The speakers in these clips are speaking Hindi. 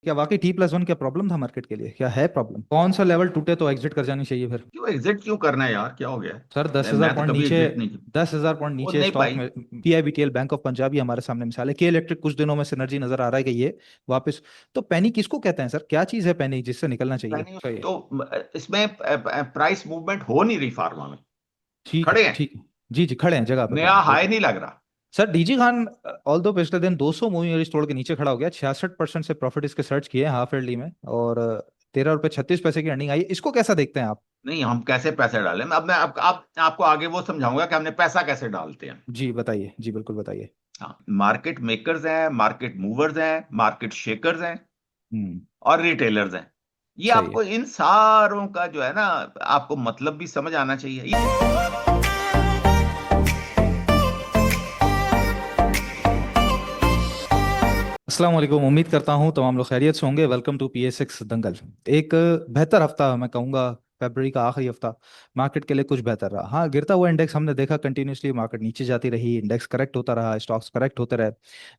क्या वाकई T+1 क्या प्रॉब्लम था मार्केट के लिए? क्या है प्रॉब्लम? कौन सा लेवल टूटे तो एग्जिट कर जानी चाहिए फिर? क्यों एग्जिट क्यों करना है यार, क्या हो गया है? सर दस हजार मैं तो पॉइंट कभी नीचे, एग्जिट नहीं किया। 10,000 पॉइंट वो नीचे नहीं स्टॉक भाई। में PIBTL बैंक ऑफ पंजाब ही हमारे सामने मिसाल है। के इलेक्ट्रिक कुछ दिनों में सिनर्जी नजर आ रहा है कि ये वापस। तो पैनी किसको कहते हैं सर? क्या चीज है पैनी जिससे निकलना चाहिए? नहीं सही है। तो इसमें प्राइस मूवमेंट हो नहीं रही फार्मा में। ठीक है खड़े हैं। ठीक है। जी जी, खड़े हैं जगह पे नया पैनी, हाई बिल्कुल। नहीं लग रहा। सर डीजी खान ऑल दो पिछले दिन 200 मूविंग एवरेज तोड़ के नीचे खड़ा हो गया। 66% से प्रॉफिट इसके सर्च किए हाफ ईयरली में, और 13 रुपये 36 पैसे की अर्निंग आई है। इसको कैसा देखते हैं आप? नहीं, हम कैसे पैसे डालें? अब मैं आपको आगे वो समझाऊंगा कि हमने पैसा कैसे डालते हैं। जी बताइए, जी बिल्कुल बताइए। हाँ, मार्केट मेकर्स हैं, मार्केट मूवर्स हैं, मार्केट शेकर्स हैं, हम्म। और रिटेलर्स हैं। ये सही है। आपको इन सारों का जो है ना, आपको मतलब भी समझ आना चाहिए अस्सलाम वालेकुम, उम्मीद करता हूँ तमाम लोग खैरियत से होंगे। वेलकम टू PA6 दंगल। एक बेहतर हफ्ता मैं कहूँगा, फरवरी का आखिरी हफ्ता मार्केट के लिए कुछ बेहतर रहा। हाँ, गिरता हुआ इंडेक्स हमने देखा कंटिन्यूसली, मार्केट नीचे जाती रही, इंडेक्स करेक्ट होता रहा, स्टॉक्स करेक्ट होते रहे।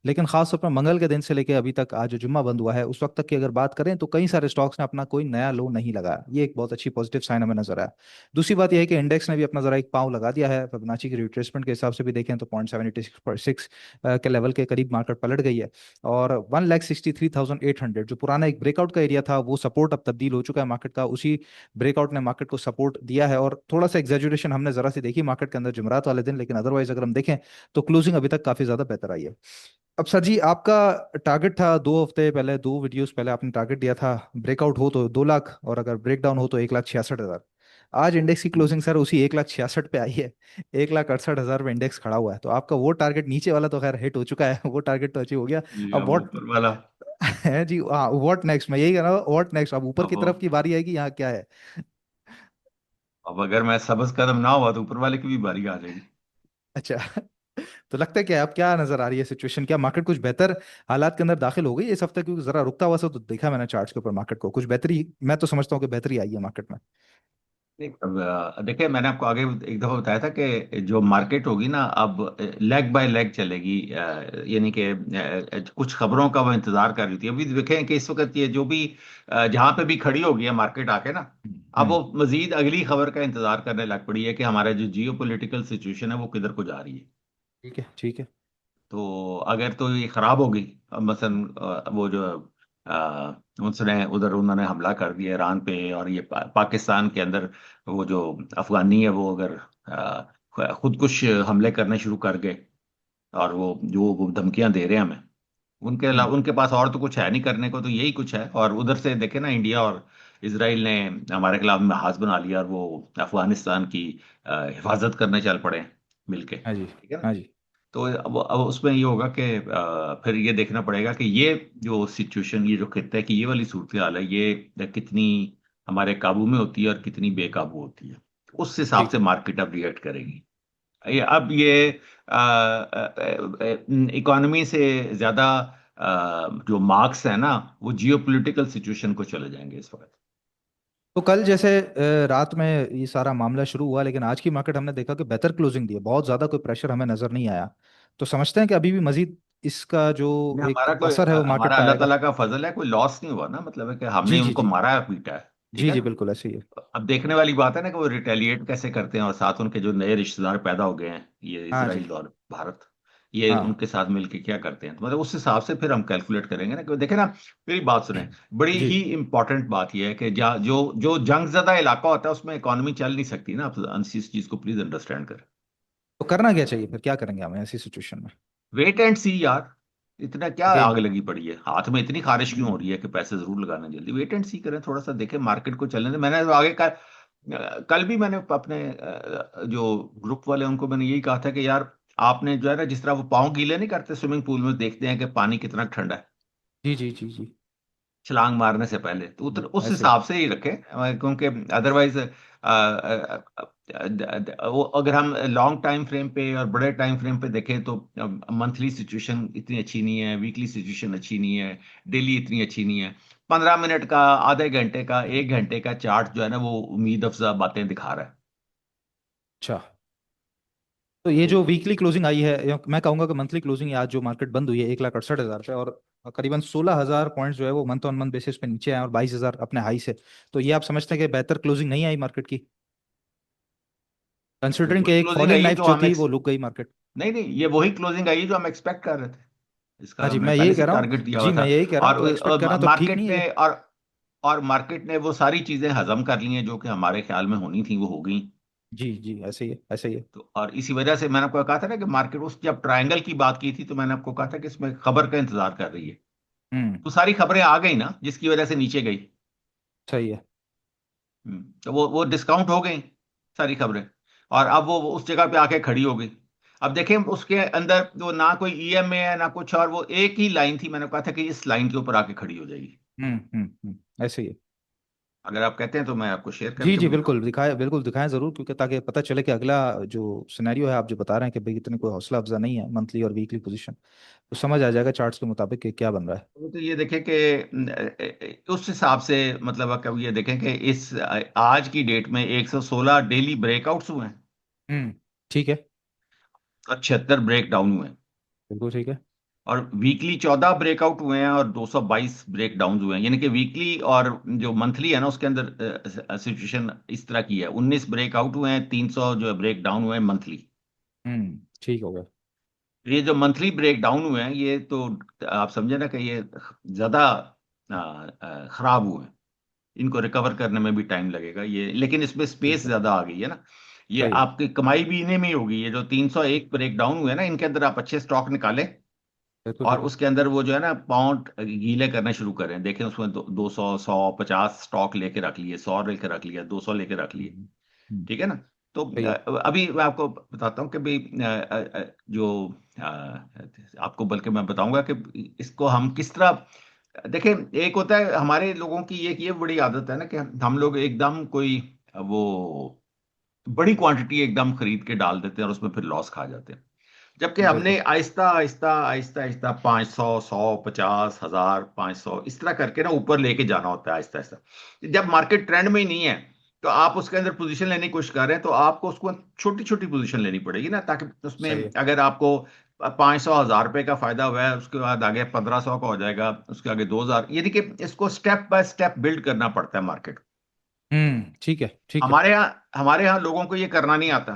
लेकिन खासतौर पर मंगल के दिन से लेकर अभी तक, आज जो जुम्मा बंद हुआ है उस वक्त तक की अगर बात करें, तो कई सारे स्टॉक्स ने अपना कोई नया लो नहीं लगाया। ये एक बहुत अच्छी पॉजिटिव साइन हमें नजर आया। दूसरी बात यह है कि इंडेक्स ने भी अपना जरा एक पाँव लगा दिया है। फिबोनाची की रिट्रेसमेंट के हिसाब से भी देखें तो 0.786 के लेवल के करीब मार्केट पलट गई है। और 1,63,800 जो पुराना एक ब्रेकआउट का एरिया था, वो सपोर्ट अब तब्दील हो चुका है मार्केट का। उसी ब्रेकआउट ने मार्केट को सपोर्ट दिया है, और थोड़ा सा एग्जेजुरेशन हमने जरा सी देखी मार्केट के अंदर जुमेरात वाले दिन, लेकिन अदरवाइज अगर हम देखें तो क्लोजिंग अभी तक काफी ज्यादा बेहतर आई है। अब सर जी, आपका टारगेट था 2 हफ्ते पहले, 2 वीडियोस पहले आपने टारगेट दिया था ब्रेकआउट हो तो 2 लाख, और अगर ब्रेक डाउन हो तो 1,66,000। आज इंडेक्स की क्लोजिंग सर उसी 1,66,000 पे आई है। 1,68,000 पे इंडेक्स खड़ा हुआ है। तो आपका वो टारगेट नीचे वाला तो खैर हिट हो चुका है, वो टारगेट तो अचीव हो गया। जी। अब अब व्हाट ऊपर वाला। है जी, हाँ व्हाट नेक्स्ट, मैं यही कह रहा हूँ, व्हाट नेक्स्ट? अब ऊपर की अब तरफ की बारी आएगी, यहाँ क्या है? अब अगर मैं सबज कदम ना हुआ तो ऊपर वाले की भी बारी आ जाएगी। अच्छा। तो लगता है क्या, अब क्या नजर आ रही है सिचुएशन? क्या मार्केट कुछ बेहतर हालात के अंदर दाखिल हो गई है इस हफ्ते? क्योंकि जरा रुकता हुआ सा तो देखा मैंने चार्ट्स के ऊपर मार्केट को, कुछ बेहतरी मैं तो समझता हूँ कि बेहतरी आई है मार्केट में। अब देखिए, मैंने आपको आगे एक दफा बताया था कि जो मार्केट होगी ना, अब लेग बाय लेग चलेगी। यानी कि कुछ खबरों का वो इंतजार कर रही थी। अभी देखें कि इस वक्त ये जो भी जहां पे भी खड़ी होगी है मार्केट आके ना, अब हम्म। वो मजीद अगली खबर का इंतजार करने लग पड़ी है कि हमारा जो जियो पॉलिटिकल सिचुएशन है वो किधर को जा रही है। ठीक है ठीक है। तो अगर तो ये खराब हो गई, अब मसलन वो जो उसने उधर उन्होंने हमला कर दिया ईरान पे, और ये पाकिस्तान के अंदर वो जो अफगानी है वो अगर खुद कुछ हमले करने शुरू कर गए, और वो जो वो धमकियां दे रहे हैं हमें, उनके अलावा हम्म। उनके पास और तो कुछ है नहीं करने को, तो यही कुछ है। और उधर से देखे ना, इंडिया और इसराइल ने हमारे खिलाफ महाज बना लिया, और वो अफगानिस्तान की हिफाजत करने चल पड़े मिलके। हाँ जी। ठीक है ना? हाँ जी। तो अब उसमें ये होगा कि फिर ये देखना पड़ेगा कि ये जो सिचुएशन, ये जो कहता है कि ये वाली सूरत हाल है, ये कितनी हमारे काबू में होती है और कितनी बेकाबू होती है। उस हिसाब ठीक से है। मार्केट अब रिएक्ट करेगी। अब ये इकोनॉमी से ज्यादा जो मार्क्स है ना, वो जियो पोलिटिकल सिचुएशन को चले जाएंगे इस वक्त। तो कल जैसे रात में ये सारा मामला शुरू हुआ, लेकिन आज की मार्केट हमने देखा कि बेहतर क्लोजिंग दी है, बहुत ज्यादा कोई प्रेशर हमें नजर नहीं आया। तो समझते हैं कि अभी भी मजीद इसका जो नहीं, एक हमारा कोई असर है वो मार्केट हमारा पे अल्लाह आएगा। ताला का फजल है, कोई लॉस नहीं हुआ ना, मतलब है कि जी हमने जी उनको जी। मारा है, पीटा है। ठीक जी है जी ना? बिल्कुल ऐसे ही है। अब देखने वाली बात है ना कि वो रिटेलिएट कैसे करते हैं, और साथ उनके जो नए रिश्तेदार पैदा हो गए हैं, ये हाँ जी। इसराइल और भारत, ये हाँ। उनके साथ मिलके क्या करते हैं। तो मतलब उस हिसाब से फिर हम कैलकुलेट करेंगे ना कि देखे ना। मेरी बात सुने, बड़ी जी। ही इंपॉर्टेंट बात यह है कि जो जो जंग ज्यादा इलाका होता है उसमें इकोनॉमी चल नहीं सकती ना। आप इस चीज को प्लीज अंडरस्टैंड करें। तो करना क्या चाहिए फिर? क्या करेंगे हम ऐसी सिचुएशन में? वेट एंड सी यार। इतना क्या ओके। आग लगी पड़ी है, हाथ में इतनी खारिश क्यों हो हम्म। रही है कि पैसे जरूर लगाना जल्दी? वेट एंड सी करें, थोड़ा सा देखें, मार्केट को चलने दें। मैंने तो आगे का कल भी मैंने अपने जो ग्रुप वाले उनको मैंने यही कहा था कि यार, आपने जो है ना, जिस तरह वो पाँव गीले नहीं करते स्विमिंग पूल में, देखते हैं कि पानी कितना ठंडा है जी जी जी जी। छलांग मारने से पहले, तो उस ऐसे ही। हिसाब से ही रखें। क्योंकि अदरवाइज वो अगर हम लॉन्ग टाइम फ्रेम पे और बड़े टाइम फ्रेम पे देखें तो मंथली सिचुएशन इतनी अच्छी नहीं है, वीकली सिचुएशन अच्छी नहीं है, डेली इतनी अच्छी नहीं है। 15 मिनट का, आधे घंटे का, 1 घंटे का चार्ट जो है ना, वो उम्मीद अफजा बातें दिखा रहा है। अच्छा। तो ये तो जो वीकली क्लोजिंग आई है, या मैं कहूंगा कि मंथली क्लोजिंग आज जो मार्केट बंद हुई है 1,68,000 पे, और करीबन 16,000 पॉइंट्स जो है वो मंथ ऑन मंथ बेसिस पे नीचे आए और 22,000 अपने हाई से। तो ये आप समझते हैं कि बेहतर क्लोजिंग नहीं आई मार्केट की, कंसिडरिंग कि वही एक क्लोजिंग फॉलिंग आई है नाइफ जो जो हम थी वो लुक गई मार्केट। नहीं नहीं, ये वही क्लोजिंग आई है जो हम एक्सपेक्ट कर रहे थे। इसका हाँ जी, हमने मैं पहले यही से कह रहा हूँ। टारगेट दिया हुआ जी मैं था। यही कह रहा हूँ, तो एक्सपेक्ट करना और तो ठीक मार्केट नहीं है। ने और मार्केट ने वो सारी चीजें हजम कर ली हैं जो कि हमारे ख्याल में होनी थी, वो हो गई। जी जी, ऐसे ही है, ऐसे ही है। तो और इसी वजह से मैंने आपको कहा था ना कि मार्केट उस जब ट्रायंगल की बात की थी तो मैंने आपको कहा था कि इसमें खबर का इंतजार कर रही है। हम्म। तो सारी खबरें आ गई ना जिसकी वजह से नीचे गई। सही है। तो वो डिस्काउंट हो गई सारी खबरें। और अब वो उस जगह पे आके खड़ी हो गई। अब देखें उसके अंदर वो ना कोई ईएमए है ना कुछ, और वो एक ही लाइन थी, मैंने कहा था कि इस लाइन के ऊपर आके खड़ी हो जाएगी। ऐसे ही है। अगर आप कहते हैं तो मैं आपको शेयर जी करके जी, भी बिल्कुल दिखाऊं। दिखाएं, बिल्कुल दिखाएं जरूर, क्योंकि ताकि पता चले कि अगला जो सिनेरियो है आप जो बता रहे हैं कि भाई इतनी कोई हौसला अफजा नहीं है मंथली और वीकली पोजीशन, तो समझ आ जाएगा चार्ट्स के मुताबिक कि क्या बन रहा है। तो ये देखें कि उस हिसाब से मतलब आप ये देखें कि इस आज की डेट में 116 डेली ब्रेकआउट्स हुए हैं हम्म। ठीक है। और 76 ब्रेक डाउन हुए हैं। बिल्कुल ठीक है। और वीकली 14 ब्रेकआउट हुए हैं और 222 ब्रेक डाउन हुए हैं, यानी कि वीकली और जो मंथली है ना उसके अंदर सिचुएशन इस तरह की है। 19 ब्रेकआउट हुए हैं, 300 जो ब्रेक डाउन हुए हैं मंथली। ठीक हो गया। ये जो मंथली ब्रेक डाउन हुए हैं ये तो आप समझे ना कि ये ज्यादा खराब हुए हैं। इनको रिकवर करने में भी टाइम लगेगा ये, लेकिन इसमें स्पेस ठीक है। ज्यादा आ गई है ना। ये सही है। आपकी कमाई भी इन्हीं में ही होगी। ये जो 301 ब्रेक डाउन हुए हैं ना इनके अंदर आप अच्छे स्टॉक निकालें बिल्कुल और ठीक है। उसके अंदर वो जो है ना पाउंड गीले करने शुरू करें। देखें उसमें 200 150 स्टॉक लेके रख लिए, 100 लेके रख लिया, 200 लेके रख लिए। हम्म, हम्म, ठीक है ना। तो सही है। अभी मैं आपको बताता हूँ कि भाई जो आपको बल्कि मैं बताऊंगा कि इसको हम किस तरह देखें। एक होता है हमारे लोगों की ये बड़ी आदत है ना कि हम लोग एकदम कोई वो बड़ी क्वांटिटी एकदम खरीद के डाल देते हैं और उसमें फिर लॉस खा जाते हैं। जबकि हमने बिल्कुल आहिस्ता आहिस्ता आहिस्ता आहिस्ता 500 100 50 1000 500 इस तरह करके ना ऊपर लेके जाना होता है आहिस्ता आहिस्ता। जब मार्केट ट्रेंड में ही नहीं है तो आप उसके अंदर पोजीशन लेने की कोशिश कर रहे हैं तो आपको उसको छोटी छोटी पोजीशन लेनी पड़ेगी ना, ताकि उसमें सही है। अगर आपको 500 1000 रुपए का फायदा हुआ है उसके बाद आगे 1500 का हो जाएगा, उसके आगे 2000, यानी कि इसको स्टेप बाय स्टेप बिल्ड करना पड़ता है मार्केट। ठीक है ठीक है। हमारे यहाँ लोगों को ये करना नहीं आता।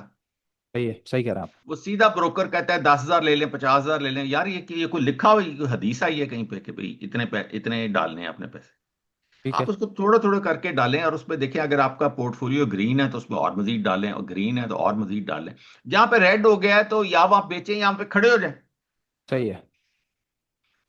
सही है, सही कह रहे हैं आप। वो सीधा ब्रोकर कहता है 10,000 ले लें, 50,000 ले लें। यार ये कोई लिखा हुआ कोई हदीस आई है कहीं पे कि भाई इतने डालने हैं अपने पैसे। ठीक आप है। उसको थोड़ा थोड़ा करके डालें और उसमें देखें अगर आपका पोर्टफोलियो ग्रीन है तो उसमें और मजीद डालें, और ग्रीन है तो और मजीद डालें। जहां पे रेड हो गया है तो या वहां बेचें या पे खड़े हो जाएं। सही है।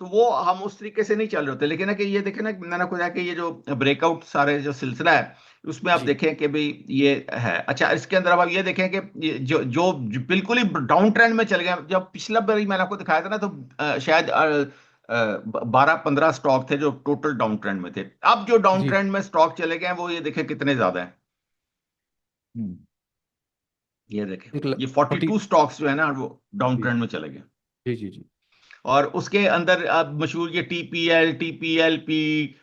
तो वो हम उस तरीके से नहीं चल रहे होते। लेकिन है कि ये देखें ना, मैंने खुदा कि ये जो ब्रेकआउट सारे जो सिलसिला है उसमें आप जी देखें कि भाई ये है अच्छा। इसके अंदर अब आप ये देखें कि जो बिल्कुल ही डाउन ट्रेंड में चल गए। जब पिछला बार मैंने आपको दिखाया था ना तो शायद 12 15 स्टॉक थे जो टोटल डाउन ट्रेंड में थे। अब जो डाउन जी। ट्रेंड में स्टॉक चले गए हैं वो ये देखें कितने ज्यादा हैं। हम्म। ये देखें एक ये 40। 42 स्टॉक्स जो है ना वो डाउन जी ट्रेंड में चले गए। जी जी जी। और उसके अंदर अब मशहूर ये टीपीएल टीपीएलपी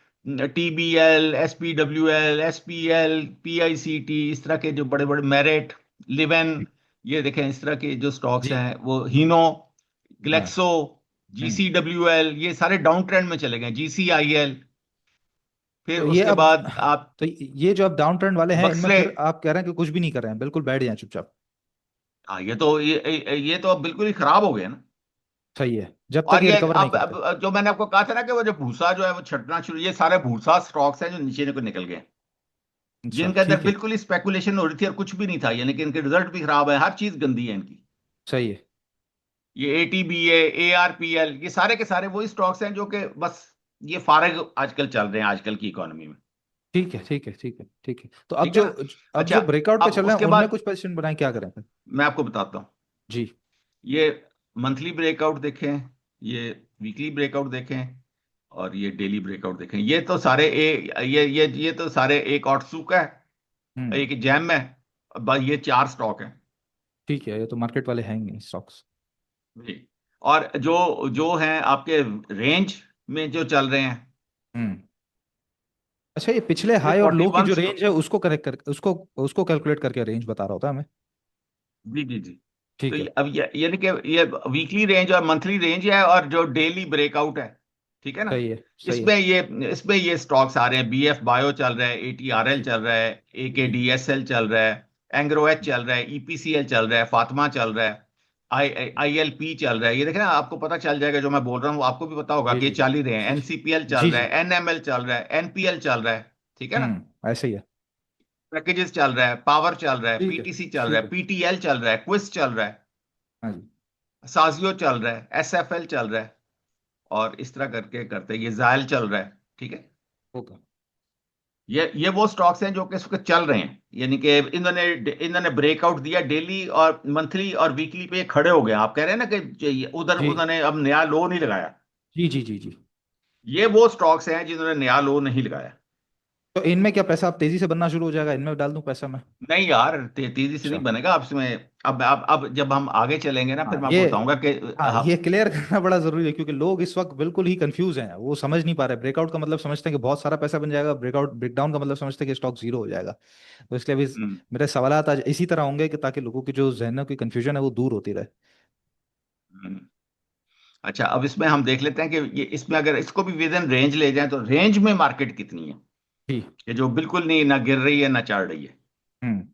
टीबीएल एसपीडब्ल्यूएल एसपीएल पीआईसीटी इस तरह के जो बड़े बड़े मेरिट लिवेन, ये देखें इस तरह के जो स्टॉक्स जी। हैं वो हीनो हाँ। ग्लेक्सो हम्म। जीसीडब्ल्यूएल ये सारे डाउन ट्रेंड में चले गए। जीसीआईएल फिर तो ये उसके अब, बाद आप तो ये जो अब डाउन ट्रेंड वाले हैं इनमें बक्सले। फिर आप कह रहे हैं कि कुछ भी नहीं कर रहे हैं, बिल्कुल बैठ जाएं चुपचाप। हाँ ये तो अब बिल्कुल ही खराब हो गया ना। सही है, जब तक और ये ये रिकवर नहीं करते। अब जो मैंने आपको कहा था ना कि वो जो भूसा जो है वो छटना शुरू, ये सारे भूसा स्टॉक्स हैं जो नीचे को निकल गए, अच्छा जिनके अंदर ठीक है। बिल्कुल ही स्पेकुलेशन हो रही थी और कुछ भी नहीं था, यानी कि इनके रिजल्ट भी खराब है, हर चीज गंदी है इनकी। सही है। ये एटीबीए एआरपीएल ये सारे के सारे वही स्टॉक्स हैं जो कि बस ये फारग आजकल चल रहे हैं आजकल की इकोनॉमी में। ठीक है ठीक है ठीक है ठीक है। तो अब ठीक है जो, ना। अब अच्छा जो ब्रेकआउट पे अब चल रहे हैं उसके उनमें बाद कुछ पोजीशन बनाए, क्या करें फिर? मैं आपको बताता हूँ। जी। ये मंथली ब्रेकआउट देखें, ये वीकली ब्रेकआउट देखें और ये डेली ब्रेकआउट देखें। ये तो सारे ये तो सारे एक ऑटसूक है, हम्म। एक जैम है, बस ये चार स्टॉक हैं। ठीक है, ये तो मार्केट वाले हैं ही नहीं स्टॉक्स। जी। और जो जो हैं आपके रेंज में जो चल रहे हैं हम्म। अच्छा, ये पिछले ये हाई और लो की 41 जो स्टॉक। रेंज है उसको करेक्ट कर, उसको उसको कैलकुलेट करके रेंज बता रहा होता है हमें। जी जी जी। तो ठीक है। अब ये यानी कि ये वीकली रेंज और मंथली रेंज है और जो डेली ब्रेकआउट है। ठीक है ना। सही है। सही है। इसमें ये स्टॉक्स आ रहे हैं, बीएफ बायो चल रहा है, एटीआरएल जी चल रहा है, जी एकेडीएसएल चल रहा है, एंग्रोएच चल रहा है, ईपीसीएल चल रहा है, फातिमा चल रहा है, आईएलपी चल रहा है। ये देखें ना, आपको पता चल जाएगा जो मैं बोल रहा हूँ, आपको भी पता होगा जी कि ये जी चल ही रहे हैं। जी एनसीपीएल चल जी रहा जी। है, एनएमएल चल रहा है, एनपीएल चल रहा है, ठीक है ना। ऐसे ही है। पैकेजेस चल रहा है, पावर चल रहा है, ठीक है। पीटीसी चल रहा ठीक है, है। पीटीएल चल रहा है, क्विस चल रहा है, हाँ जी। साजियो चल रहा है, एसएफएल चल रहा है, और इस तरह करके करते ये जायल चल रहा है, ठीक है। ओके। ये वो स्टॉक्स हैं जो कि इस वक्त चल रहे हैं, यानी कि इन्होंने इन्होंने ब्रेकआउट दिया डेली और मंथली और वीकली पे, ये खड़े हो गए। आप कह रहे हैं ना कि उधर जी उन्होंने अब नया लो नहीं लगाया। जी जी जी जी। ये वो स्टॉक्स हैं जिन्होंने नया लो नहीं लगाया। तो इनमें क्या पैसा अब तेजी से बनना शुरू हो जाएगा, इनमें डाल दूं पैसा मैं? नहीं यार, तेजी से नहीं अच्छा। बनेगा अब इसमें। अब जब हम आगे चलेंगे ना, फिर हाँ मैं ये आपको बताऊंगा कि हाँ हाँ। ये क्लियर करना बड़ा जरूरी है, क्योंकि लोग इस वक्त बिल्कुल ही कंफ्यूज हैं, वो समझ नहीं पा रहे। ब्रेकआउट का मतलब समझते हैं कि बहुत सारा पैसा बन जाएगा, ब्रेकआउट ब्रेकडाउन का मतलब समझते हैं कि स्टॉक जीरो हो जाएगा। तो इसलिए अभी हम्म, मेरे सवालात आज इसी तरह होंगे कि ताकि लोगों की जो जहनों की कंफ्यूजन है वो दूर होती रहे। हम्म। अच्छा, अब इसमें हम देख लेते हैं कि ये इसमें अगर इसको भी विद इन रेंज ले जाए तो रेंज में मार्केट कितनी है, जी। कि जो बिल्कुल नहीं, ना गिर रही है ना चढ़ रही है। हम्म।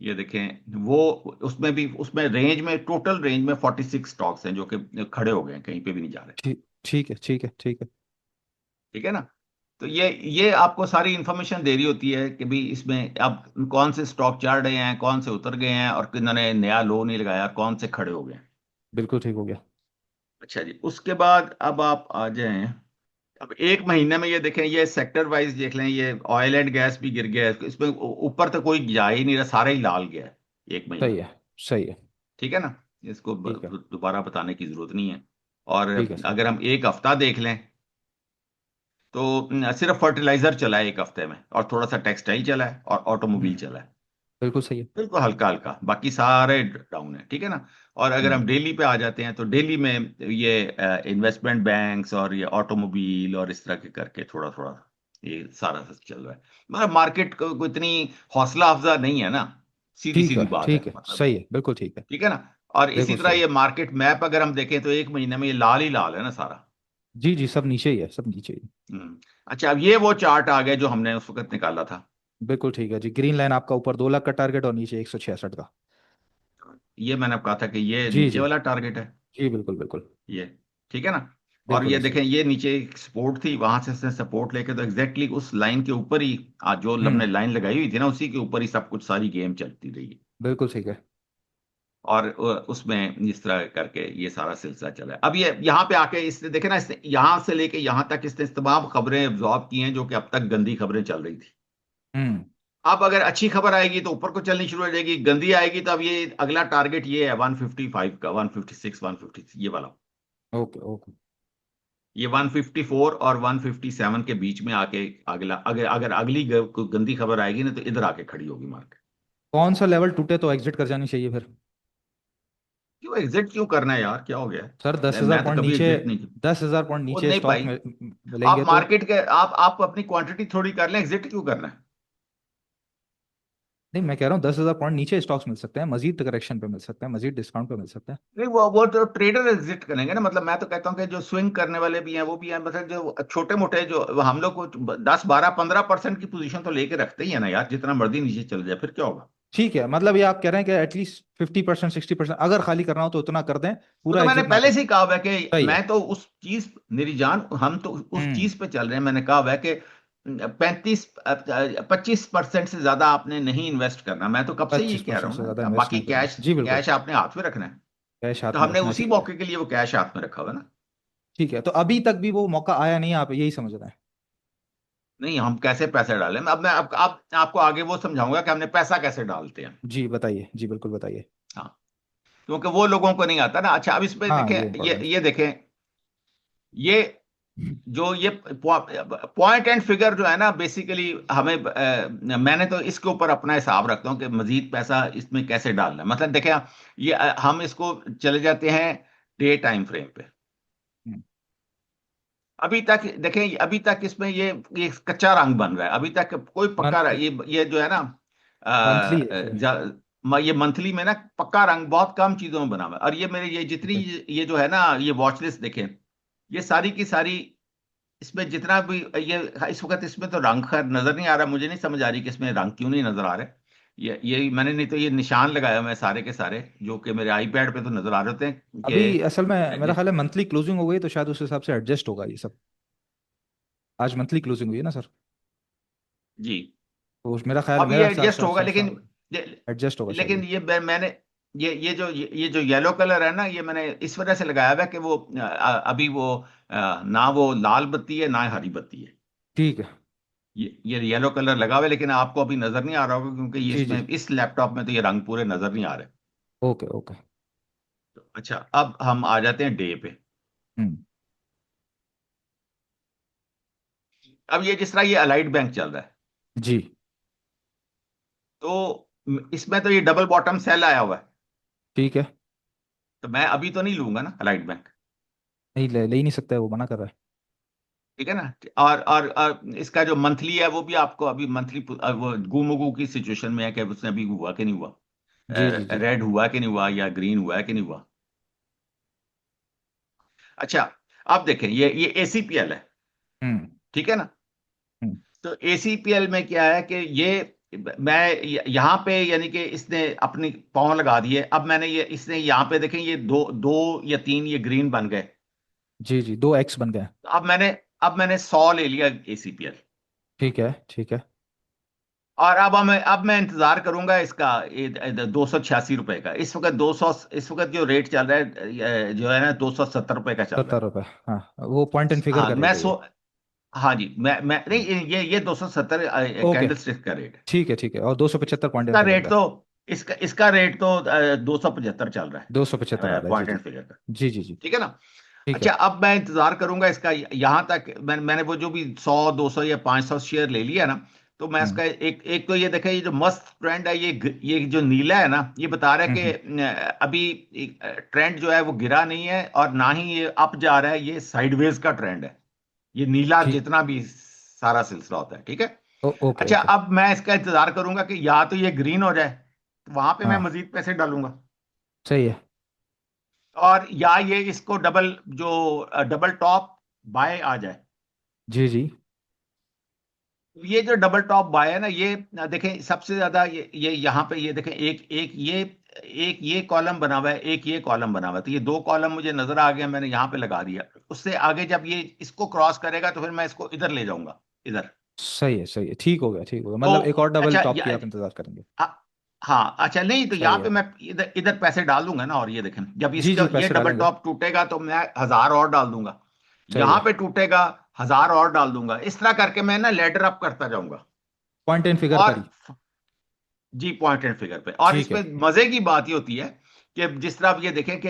ये देखें वो, उसमें भी, उसमें रेंज में, टोटल रेंज में 46 स्टॉक्स हैं जो कि खड़े हो गए हैं, कहीं पे भी नहीं जा रहे। ठीक ठीक है। ठीक है। ठीक है। ठीक है ना। तो ये आपको सारी इंफॉर्मेशन दे रही होती है कि भाई इसमें अब कौन से स्टॉक चढ़ रहे हैं, कौन से उतर गए हैं, और किन्होंने नया लो नहीं लगाया, कौन से खड़े हो गए हैं। बिल्कुल ठीक हो गया। अच्छा जी, उसके बाद अब आप आ जाएं। अब एक महीने में ये देखें, ये सेक्टर वाइज देख लें, ये ऑयल एंड गैस भी गिर गया है, इसमें ऊपर तो कोई जा ही नहीं रहा, सारा ही लाल गया है एक महीने सही में। है। सही है। ठीक है ना। इसको ठीक है। दोबारा बताने की जरूरत नहीं है। और ठीक है सर। अगर हम एक हफ्ता देख लें तो सिर्फ फर्टिलाइजर चला है एक हफ्ते में, और थोड़ा सा टेक्सटाइल चला है, और ऑटोमोबाइल हम्म। चला है। बिल्कुल सही है। बिल्कुल हल्का हल्का, बाकी सारे डाउन है, ठीक है ना। और अगर हम हम्म। डेली पे आ जाते हैं तो डेली में ये इन्वेस्टमेंट बैंक्स और ये ऑटोमोबाइल और इस तरह के करके थोड़ा थोड़ा ये सारा चल रहा है। मगर मार्केट को इतनी हौसला अफजा नहीं है ना, सीधी ठीक है। सीधी बात ठीक है है। मतलब। सही है। बिल्कुल ठीक है। ठीक है ना। और इसी बिल्कुल तरह सही ये है। मार्केट मैप अगर हम देखें तो एक महीने में ये लाल ही लाल है ना सारा। जी जी, सब नीचे ही है, सब नीचे ही। अच्छा, अब ये वो चार्ट आ गया जो हमने उस वक्त निकाला था। बिल्कुल ठीक है जी। ग्रीन लाइन आपका ऊपर 2 लाख का टारगेट और नीचे 166 का। ये मैंने कहा था कि ये जी नीचे जी वाला टारगेट है, जी। बिल्कुल बिल्कुल। ये। ठीक है ना। और बिल्कुल ये ऐसे ही। देखें, ये नीचे एक सपोर्ट थी, वहां से इसने सपोर्ट लेके तो एग्जैक्टली उस लाइन के ऊपर ही, आज जो हमने हम्म। लाइन लगाई हुई थी ना, उसी के ऊपर ही सब कुछ, सारी गेम चलती रही है। बिल्कुल ठीक है। और उसमें इस तरह करके ये सारा सिलसिला चला है। अब ये यहाँ पे आके इसने देखे ना, इसने यहाँ से लेके यहाँ तक इसने तमाम खबरें एब्जॉर्ब की हैं जो कि अब तक गंदी खबरें चल रही थी। हम्म। अब अगर अच्छी खबर आएगी तो ऊपर को चलनी शुरू हो जाएगी, गंदी आएगी तो अब ये अगला टारगेट ये है 155 का, 156, 150 ये वाला। Okay okay. ये 154 और 157 के बीच में आके अगला, अगर अगर अगली कोई गंदी खबर आएगी ना तो इधर आके खड़ी होगी मार्केट। कौन सा लेवल टूटे तो एग्जिट कर जानी चाहिए फिर? क्यों एग्जिट क्यों करना है यार, क्या हो गया है? सर दस हजार मैं तो पॉइंट कभी नीचे, एग्जिट नहीं किया। 10,000 पॉइंट वो नीचे नहीं स्टॉक भाई, में आप मिलेंगे तो? मार्केट के, आप अपनी क्वांटिटी थोड़ी कर लें, एग्जिट क्यों करना है? नहीं, मैं कह रहा हूँ 10,000 पॉइंट नीचे स्टॉक्स मिल सकते हैं, मजीद करेक्शन पे मिल सकते हैं, मजीद डिस्काउंट पे मिल सकते हैं। नहीं, वो तो ट्रेडर एग्जिट करेंगे ना। मतलब मैं तो कहता हूँ कि जो स्विंग करने वाले भी हैं वो भी हैं, मतलब जो छोटे मोटे, जो हम लोग को 10, 12, 15% की पोजीशन तो लेके रखते ही है ना यार, जितना मर्जी नीचे चल जाए फिर क्या होगा। ठीक है, मतलब ये आप कह रहे हैं कि एटलीस्ट 50% 60% अगर खाली करना हो तो उतना कर दें, वो पूरा तो मैंने एग्जिट ना पहले करें। से ही कहा हुआ है कि सही है। मैं तो उस चीज, मेरी जान, हम तो उस हम्म। चीज पे चल रहे हैं। मैंने कहा हुआ है कि 25% से ज्यादा आपने नहीं इन्वेस्ट करना। मैं तो कब से यही पच्चीस कह रहा परसेंट हूँ से ज्यादा ना। अब इन्वेस्ट बाकी नहीं करना, कैश, जी बिल्कुल। कैश आपने हाथ में रखना है। कैश तो हाथ में हमने रखना है, उसी ठीक है। मौके के लिए वो कैश हाथ में रखा हुआ है ना। ठीक है, तो अभी तक भी वो मौका आया नहीं, आप यही समझ रहे हैं? नहीं, हम कैसे पैसे डालें, अब मैं आपको आगे वो समझाऊंगा कि हमने पैसा कैसे डालते हैं। जी बताइए, जी बिल्कुल बताइए। हाँ, क्योंकि वो लोगों को नहीं आता ना। अच्छा, अब इसमें हाँ ये देखें, ये इम्पोर्टेंट। ये देखें, ये जो ये पॉइंट एंड फिगर जो है ना, बेसिकली हमें मैंने तो इसके ऊपर अपना हिसाब रखता हूँ कि मजीद पैसा इसमें कैसे डालना है। मतलब देखें, ये हम इसको चले जाते हैं डे टाइम फ्रेम पे। अभी तक देखें, अभी तक इसमें ये कच्चा रंग बन रहा है, अभी तक कोई पक्का मंथली। ये जो है ना, मंथली है अ, सर। ये मंथली में ना पक्का रंग बहुत कम चीजों में बना हुआ है। और ये मेरे ये जितनी, ठीक है। ये जो है ना, ये वॉच लिस्ट देखें, ये सारी की सारी, इसमें जितना भी ये, इस वक्त इसमें तो रंग खैर नजर नहीं आ रहा, मुझे नहीं समझ आ रही कि इसमें रंग क्यों नहीं नजर आ रहे। ये मैंने, नहीं तो ये निशान लगाया मैं सारे के सारे, जो कि मेरे आईपैड पे तो नजर आ रहे होते हैं अभी असल में कि मेरा ख्याल है मंथली क्लोजिंग हो गई तो शायद उस हिसाब से एडजस्ट होगा ये सब। आज मंथली क्लोजिंग हुई है ना सर? जी। तो मेरा ख्याल, अब ये मेरा एडजस्ट होगा, लेकिन एडजस्ट होगा शायद लेकिन ये। ये मैंने, ये जो येलो कलर है ना, ये मैंने इस वजह से लगाया हुआ है कि वो अभी वो ना वो लाल बत्ती है ना हरी बत्ती है। ठीक है। ये येलो कलर लगा हुआ है, लेकिन आपको अभी नजर नहीं आ रहा होगा क्योंकि ये जी जी। इसमें इस लैपटॉप में तो ये रंग पूरे नजर नहीं आ रहे। Okay okay. तो अच्छा, अब हम आ जाते हैं डे पे। हम्म। अब ये जिस तरह ये अलाइड बैंक चल रहा है, जी। तो इसमें तो ये डबल बॉटम सेल आया हुआ है, ठीक है। तो मैं अभी तो नहीं लूंगा ना अलाइड बैंक। नहीं, ले ही नहीं सकता है, वो मना कर रहा है। ठीक है ना। और इसका जो मंथली है वो भी आपको अभी मंथली, वो गुमुगु की सिचुएशन में है कि उसने अभी हुआ कि नहीं हुआ, जी जी जी। रेड हुआ कि नहीं हुआ या ग्रीन हुआ है कि नहीं हुआ। अच्छा, अब देखें ये एसीपीएल है, हम्म ठीक है ना। हम्म। तो एसीपीएल में क्या है कि ये मैं यहाँ पे यानी कि इसने अपनी पाँव लगा दिए, अब मैंने ये इसने यहाँ पे देखें ये दो दो या तीन ये ग्रीन बन गए। जी जी, 2x बन गए। तो अब मैंने 100 ले लिया एसीपीएल। ठीक है ठीक है। और अब मैं इंतजार करूंगा इसका 286 रुपए का। इस वक्त 200, इस वक्त जो रेट चल रहा है जो है ना 270 रुपए का चल रहा 70 रुपये, हाँ। वो पॉइंट एंड है। फिगर हाँ का रेट है ये। हाँ जी, मैं नहीं, ये 270 ओके। कैंडल स्टिक का रेट है। ठीक है, और 275 पॉइंट एंड इसका फिगर रेट का। तो इसका रेट तो 275 चल रहा 275 आ है रहा है, जी पॉइंट जी। एंड फिगर का। जी जी जी। ठीक है ना। ठीक अच्छा, है। अब मैं इंतजार करूंगा इसका यहां तक। मैंने वो जो भी 100 200 या 500 शेयर ले लिया ना, तो मैं हम्म इसका एक एक तो ये देखें, ये जो मस्त ट्रेंड है, ये जो नीला है ना, ये बता रहा है हम्म। कि अभी ट्रेंड जो है वो गिरा नहीं है और ना ही ये अप जा रहा है, ये साइडवेज का ट्रेंड है। ये नीला ठीक। जितना भी सारा सिलसिला होता है, ठीक है। ओके अच्छा, ओके। अब मैं इसका इंतजार करूंगा कि या तो ये ग्रीन हो जाए, तो वहां पे मैं हाँ, मजीद पैसे डालूंगा, सही है। और या ये इसको डबल टॉप बाय आ जाए। जी जी। ये जो डबल टॉप बाय है ना, ये देखें सबसे ज्यादा ये यहाँ पे ये देखें, एक ये कॉलम बना हुआ है, एक ये कॉलम बना हुआ है, तो ये दो कॉलम मुझे नजर आ गया, मैंने यहाँ पे लगा दिया। उससे आगे जब ये इसको क्रॉस करेगा तो फिर मैं इसको इधर ले जाऊंगा, इधर। सही है, ठीक हो गया ठीक हो गया, तो मतलब एक और डबल अच्छा टॉप की आप इंतजार करेंगे। आ- हाँ, अच्छा, नहीं तो सही यहाँ पे है। मैं इधर इधर पैसे डाल दूंगा ना, और ये देखें जब जी इसका जी, ये पैसे डबल डालेंगे। टॉप टूटेगा तो मैं 1000 और डाल दूंगा, सही यहाँ है। पे टूटेगा 1000 और डाल दूंगा, इस तरह करके मैं ना लेडर अप करता जाऊंगा। पॉइंट एंड फिगर पर और ही। जी, पॉइंट एंड फिगर पे। और ठीक इसमें है। मजे की बात ये होती है कि जिस तरह आप ये देखें कि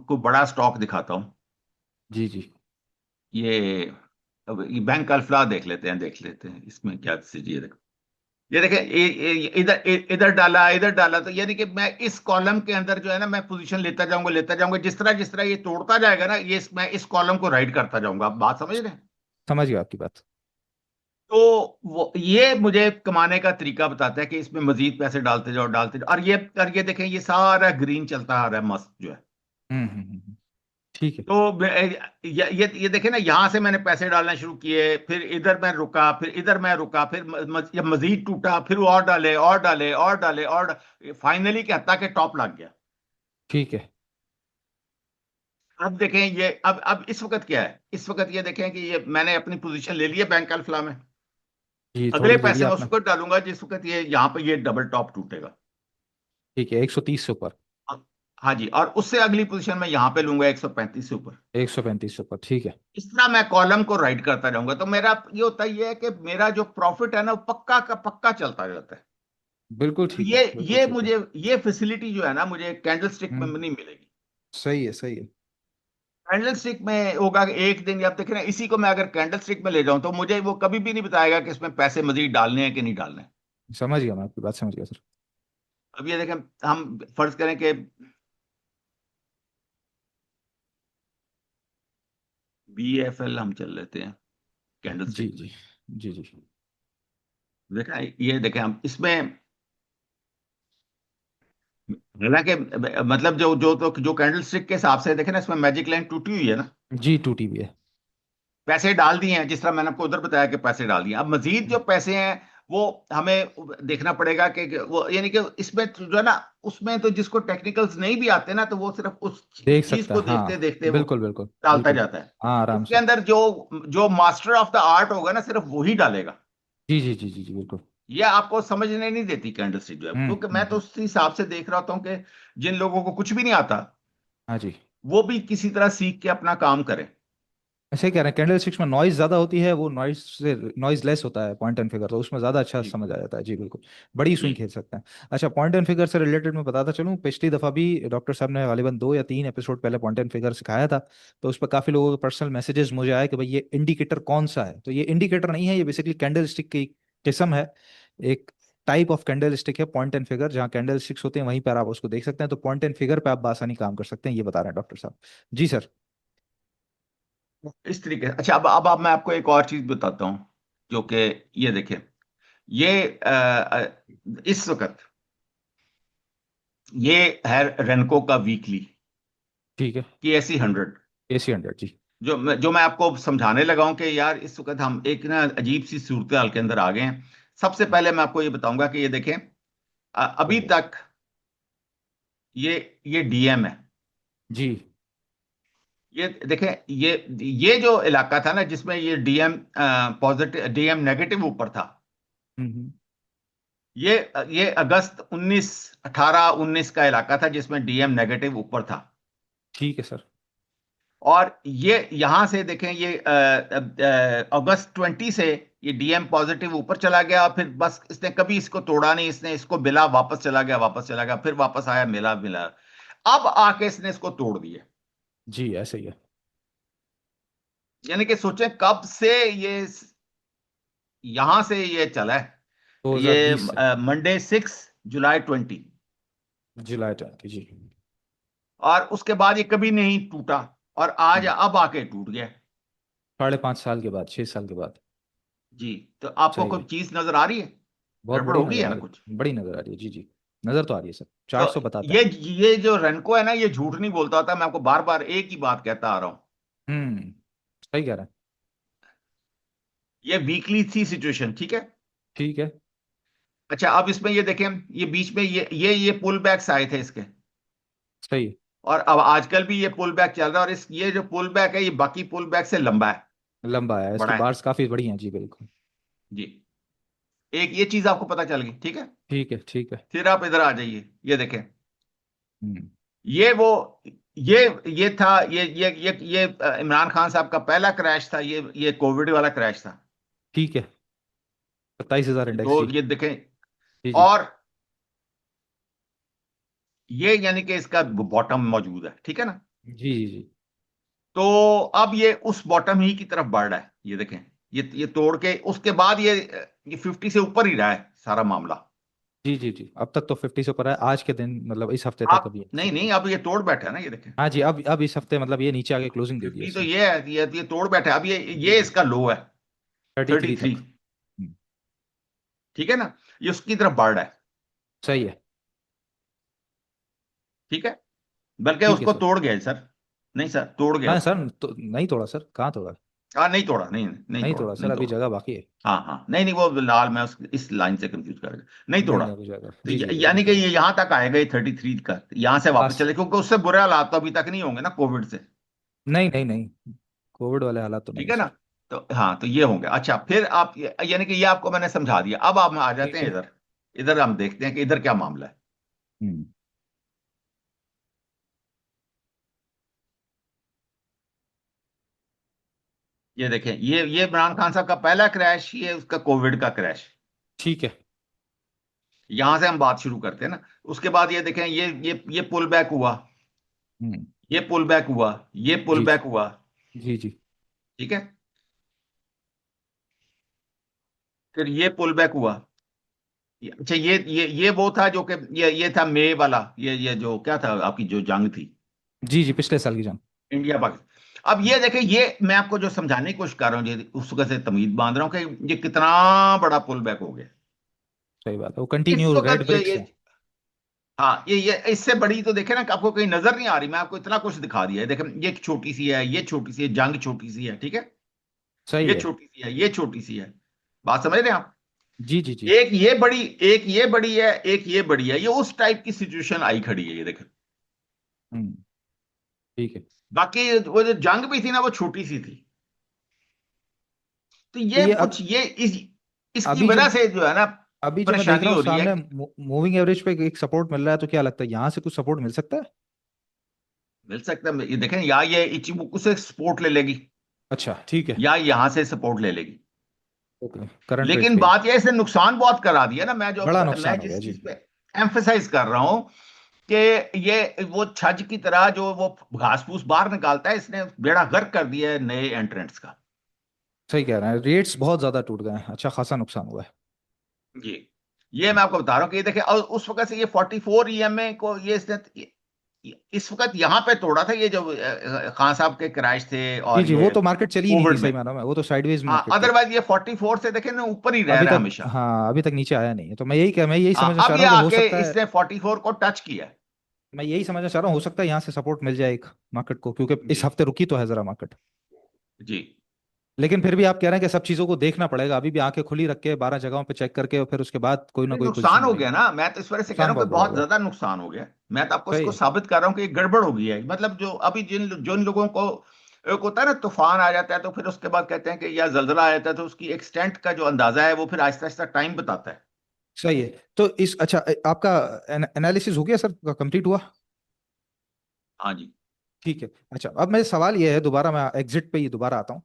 को बड़ा स्टॉक दिखाता हूँ। जी जी। ये अब ये बैंक अल्फला देख लेते हैं इसमें क्या चीज। ये देखें, इधर डाला इधर डाला, तो यानी कि मैं इस कॉलम के अंदर जो है ना, मैं पोजीशन लेता जाऊंगा, जिस तरह ये तोड़ता जाएगा ना, मैं इस कॉलम को राइड करता जाऊंगा। आप बात समझ रहे हैं। समझ गया आपकी बात। तो ये मुझे कमाने का तरीका बताता है कि इसमें मजीद पैसे डालते जाओ, और ये देखें, ये सारा ग्रीन चलता आ रहा है मस्त जो है। ठीक है। तो ये देखें ना, यहां से मैंने पैसे डालना शुरू किए, फिर इधर मैं रुका, फिर इधर मैं रुका, फिर जब मजीद टूटा फिर वो और डाले और डाले और डाले और फाइनली कहता कि टॉप लग गया। ठीक है। अब देखें ये, अब इस वक्त क्या है, इस वक्त ये देखें कि ये मैंने अपनी पोजीशन ले ली है बैंक अल्फला में। जी, अगले थोड़ी ले पैसे लिया मैं उस आपने। वक्त डालूंगा जिस वक्त ये यहाँ पे ये डबल टॉप टूटेगा। ठीक है, 130 से ऊपर। हाँ जी, और उससे अगली पोजीशन में यहाँ पे लूंगा 135 से ऊपर। 135 से ऊपर, ठीक है। इस तरह मैं कॉलम को राइट करता जाऊंगा, तो मेरा ये होता ही है कि मेरा जो प्रॉफिट है ना, वो पक्का का पक्का चलता रहता है। बिल्कुल तो ठीक है, बिल्कुल ठीक है। ये फैसिलिटी जो है ना, मुझे कैंडल स्टिक में हम्म। नहीं मिलेगी। सही है सही है। कैंडल स्टिक में होगा कि एक दिन, आप देखें ना, इसी को मैं अगर कैंडल स्टिक में ले जाऊं तो मुझे वो कभी भी नहीं बताएगा कि इसमें पैसे मजीद डालने हैं कि नहीं डालने हैं। समझ गया, मैं आपकी बात समझ गया सर। अब ये देखें, हम फर्ज करें कि BFL हम चल लेते हैं कैंडल जी स्टिक में। जी। जी जी। देखा, ये देखें हम इसमें हालांकि मतलब जो कैंडल स्टिक के हिसाब से देखे ना, इसमें मैजिक लाइन टूटी हुई है ना, जी टूटी भी है। पैसे डाल दिए हैं, जिस तरह मैंने आपको उधर बताया कि पैसे डाल दिए। अब मजीद जो पैसे हैं वो हमें देखना पड़ेगा कि वो यानी कि इसमें तो जो है ना, उसमें तो जिसको टेक्निकल्स नहीं भी आते ना, तो वो सिर्फ उस देख चीज सकता को है, देखते हाँ देखते वो बिल्कुल बिल्कुल। डालता बिल्कुल। जाता है। हाँ आराम उसके से। अंदर जो जो मास्टर ऑफ द आर्ट होगा ना, सिर्फ वही डालेगा। जी जी जी जी जी बिल्कुल। ये आपको समझने नहीं देती कैंडल स्टिक जो है, क्योंकि मैं तो हम्म। उस हिसाब से देख रहा होता हूँ कि जिन लोगों को कुछ भी नहीं आता, हाँ जी। वो भी किसी तरह सीख के अपना काम करें। ऐसे कह रहे हैं कैंडल स्टिक्स में नॉइज ज्यादा होती है, वो नॉइज से नॉइज लेस होता है पॉइंट एंड फिगर, तो उसमें ज्यादा अच्छा जी समझ आ जाता है। जी बिल्कुल। बड़ी जी। स्विंग खेल सकते हैं। अच्छा, पॉइंट एंड फिगर से रिलेटेड मैं बताता चलूँ, पिछली दफा भी डॉक्टर साहब ने गालिबा 2 या 3 एपिसोड पहले पॉइंट एंड फिगर सिखाया था। तो उस पर काफी लोगों के पर्सनल मैसेजेस मुझे आए कि भाई ये इंडिकेटर कौन सा है। तो ये इंडिकेटर नहीं है, ये बेसिकली कैंडल स्टिक की किस्म है। एक टाइप ऑफ कैंडल स्टिक है पॉइंट एंड फिगर, जहाँ कैंडल स्टिक्स होते हैं वहीं पर आप उसको देख सकते हैं। तो पॉइंट एंड फिगर पे आप आसानी काम कर सकते हैं, ये बता रहे हैं डॉक्टर साहब। जी सर। इस तरीके से। अच्छा, अब मैं आपको एक और चीज बताता हूँ, जो कि ये देखें, ये इस वक्त ये है रेनको का वीकली ठीक है। की ऐसी 100, AC 100 जी। जो मैं आपको समझाने लगा हूं कि यार इस वक्त हम एक ना अजीब सी सूरत हाल के अंदर आ गए हैं। सबसे पहले मैं आपको ये बताऊंगा कि ये देखें, अभी चलिए। तक ये ये डीएम है। जी। ये देखें, ये जो इलाका था ना, जिसमें ये डीएम पॉजिटिव डीएम नेगेटिव ऊपर था, हम्म। ये ये अगस्त 18-19 का इलाका था जिसमें डीएम नेगेटिव ऊपर था। ठीक है सर। और ये यहां से देखें, ये अगस्त 20 से ये डीएम पॉजिटिव ऊपर चला गया, फिर बस इसने कभी इसको तोड़ा नहीं, इसने इसको मिला, वापस चला गया, वापस चला गया, फिर वापस आया, मिला मिला। अब आके इसने इसको तोड़ दिया। जी ऐसे ही है। यानी कि सोचें कब से ये यहां से ये चला है। ये 2020 से। मंडे 6 जुलाई 20, जुलाई 20 जी। और उसके बाद ये कभी नहीं टूटा, और आज हम्म। अब आके टूट गया। 5.5 साल के बाद, 6 साल के बाद। जी। तो आपको सही कोई है। चीज नजर आ रही है? बहुत गड़बड़ बड़ी हो गई नज़र है आ ना रही कुछ? है, बड़ी नज़र आ रही है। जी जी। नज़र तो आ रही है सर, तो 400 बताता ये है। ये जो रेनको है ना, ये झूठ नहीं बोलता होता। मैं आपको बार बार एक ही बात कहता आ रहा हूं। हम्म। सही कह रहे हैं। ये वीकली थी सिचुएशन, ठीक है। ठीक है। अच्छा, अब इसमें ये देखें, ये बीच में ये पुल बैक्स आए थे इसके, सही है। और अब आजकल भी ये पुल बैक चल रहा है, और इस ये जो पुल बैक है, ये बाकी पुल बैक से लंबा है, लंबा है, इसकी बड़ा है। बार्स काफ़ी बड़ी हैं। जी बिल्कुल। जी। एक ये चीज आपको पता चल गई, ठीक है। ठीक है। ठीक है। फिर आप इधर आ जाइए, ये देखें, हम्म। ये वो ये ये था, ये इमरान खान साहब का पहला क्रैश था, ये कोविड वाला क्रैश था। ठीक है। 27,000 इंडेक्स तो जी। ये देखें, जी जी। और ये यानी कि इसका बॉटम मौजूद है, ठीक है ना। जी जी जी। तो अब ये उस बॉटम ही की तरफ बढ़ रहा है, ये देखें। ये तोड़ के उसके बाद ये 50 से ऊपर ही रहा है सारा मामला। जी जी जी, अब तक तो 50 से ऊपर है आज के दिन, मतलब इस हफ्ते तक आप अभी नहीं सब नहीं, कुछ। अब ये तोड़ बैठा है ना, ये देखें। हाँ जी, अब इस हफ्ते मतलब ये नीचे आके क्लोजिंग दे दी है 50 तो इसने। ये है, ये तोड़ बैठा है। अब जी ये जी। इसका लो है। 33 33, तक। हम्म। ठीक है ना। ये उसकी तरफ बढ़ रहा है, सही है। ठीक है। बल्कि ठीक है उसको सर। तोड़ गया है सर। नहीं सर, तोड़ गया हाँ उसको। सर, तो नहीं तोड़ा सर, कहाँ तोड़ा? हाँ, नहीं तोड़ा, नहीं नहीं नहीं तोड़ा, तोड़ा सर, नहीं अभी तोड़ा। जगह बाकी है। हाँ हाँ, नहीं नहीं, वो लाल, मैं इस लाइन से कंफ्यूज कर गया, नहीं नहीं तोड़ा। नहीं, अभी जगह, तो जी जी अभी यानी कि जगह। ये यहां तक आएगा, ये 33 का, यहां से वापस पास। चले, क्योंकि उससे बुरे हालात तो अभी तक नहीं होंगे ना कोविड से। नहीं नहीं नहीं, कोविड वाले हालात तो नहीं ठीक है है ना। सर। तो हाँ, तो ये होंगे। अच्छा, फिर आप यानी कि ये आपको मैंने समझा दिया। अब आप आ जाते ठीक हैं है। इधर। इधर हम देखते हैं कि इधर क्या मामला है। हम्म। ये देखें, ये इमरान खान साहब का पहला क्रैश, ये उसका कोविड का क्रैश। ठीक है। यहां से हम बात शुरू करते हैं ना। उसके बाद ये देखें, ये पुल बैक हुआ, हम्म। ये पुल बैक हुआ, ये पुल जी बैक हुआ, जी जी। ठीक है। फिर ये पुल बैक हुआ। अच्छा, ये वो था जो कि ये था मई वाला, ये जो क्या था, आपकी जो जंग थी, जी जी, पिछले साल की जंग। इंडिया पाकिस्तान। अब ये देखें, ये मैं आपको जो समझाने की कोशिश कर रहा हूँ, ये उस वक्त से तमीज बांध रहा हूँ कि ये कितना बड़ा पुल बैक हो गया। सही बात है, वो इस कंटिन्यू वक्त रेड ब्रिक्स है। हाँ, ये इससे बड़ी तो देखे ना कि आपको कहीं नजर नहीं आ रही। मैं आपको इतना कुछ दिखा दिया है, देखे ये छोटी सी है, ये छोटी सी है, जंग छोटी सी है, ठीक है। सही ये है। छोटी सी है, ये छोटी सी है। बात समझ रहे हैं आप? जी जी जी। एक ये बड़ी, एक ये बड़ी है, एक ये बड़ी है, ये उस टाइप की सिचुएशन आई खड़ी है, ये देखें। हम्म। ठीक है। बाकी वो जो जंग भी थी ना, वो छोटी सी थी। तो तो ये ये कुछ ये इसकी अभी जो वजह से जो है ना अभी जो मैं देख परेशानी रहा हूँ हो रही है। सामने मूविंग एवरेज पे एक सपोर्ट मिल रहा है, तो क्या लगता है यहाँ से कुछ सपोर्ट मिल सकता है? मिल सकता है, ये देखें, या ये इचिबुकुसे से सपोर्ट ले लेगी, अच्छा ठीक है। या यहां से सपोर्ट ले लेगी। ओके, करंट रेट्स लेकिन पे ही बात यह है, इसने नुकसान बहुत करा दिया ना। बड़ा मैं नुकसान हो गया जिस जी। चीज पे एम्फेसाइज कर रहा हूं कि ये वो छज की तरह जो वो घास फूस बाहर निकालता है, इसने बेड़ा गर्क कर दिया है नए एंट्रेंट्स का। सही कह रहे हैं, रेट्स बहुत ज्यादा टूट गए हैं, अच्छा खासा नुकसान हुआ है। जी, ये मैं आपको बता रहा हूँ कि ये देखिए, और उस वक्त से ये 44 ईएमए को ये इसने इस वक्त यहां पे तोड़ा था, ये जो खान साहब के क्रैश थे जी और जी, वो ये तो मार्केट चली ही नहीं थी कोविड सही में। मानों में, वो तो साइडवेज हाँ, मार्केट थी। अदरवाइज ये 44 से देखे ना ऊपर ही रह अभी रहा है तक, हमेशा। हाँ अभी तक नीचे आया नहीं है, तो मैं यही समझना हाँ, चाह अब रहा ये हूँ कि हो आके सकता है, इसने 44 को टच किया है। मैं यही समझना चाह रहा हूँ हो सकता है यहाँ से सपोर्ट मिल जाए एक मार्केट को, क्योंकि जी इस हफ्ते रुकी तो है जरा मार्केट। जी। लेकिन फिर भी आप कह रहे हैं कि सब चीजों को देखना पड़ेगा, अभी भी आंखें खुली रख के 12 जगहों पे चेक करके, और फिर उसके बाद कोई ना नहीं, कोई पोजीशन नुकसान हो लेंगे। गया ना, मैं तो इस वजह से कह रहा नुकसान हूँ कि बहुत बड़ा हो बहुत गया। ज्यादा नुकसान हो गया। मैं तो आपको सही इसको है। साबित कर रहा हूँ कि ये गड़बड़ हो गई है। मतलब जो अभी जिन जिन लोगों को एक होता है ना, तूफान आ जाता है तो फिर उसके बाद कहते हैं कि या जलजला आ जाता है, तो उसकी एक्सटेंट का जो अंदाजा है वो फिर आहिस्ता आहिस्ता टाइम बताता है। सही है। तो इस अच्छा आपका एनालिसिस हो गया सर, कंप्लीट हुआ? हाँ जी। ठीक है। अच्छा, अब मेरा सवाल ये है, दोबारा मैं एग्जिट पे ही दोबारा आता हूँ।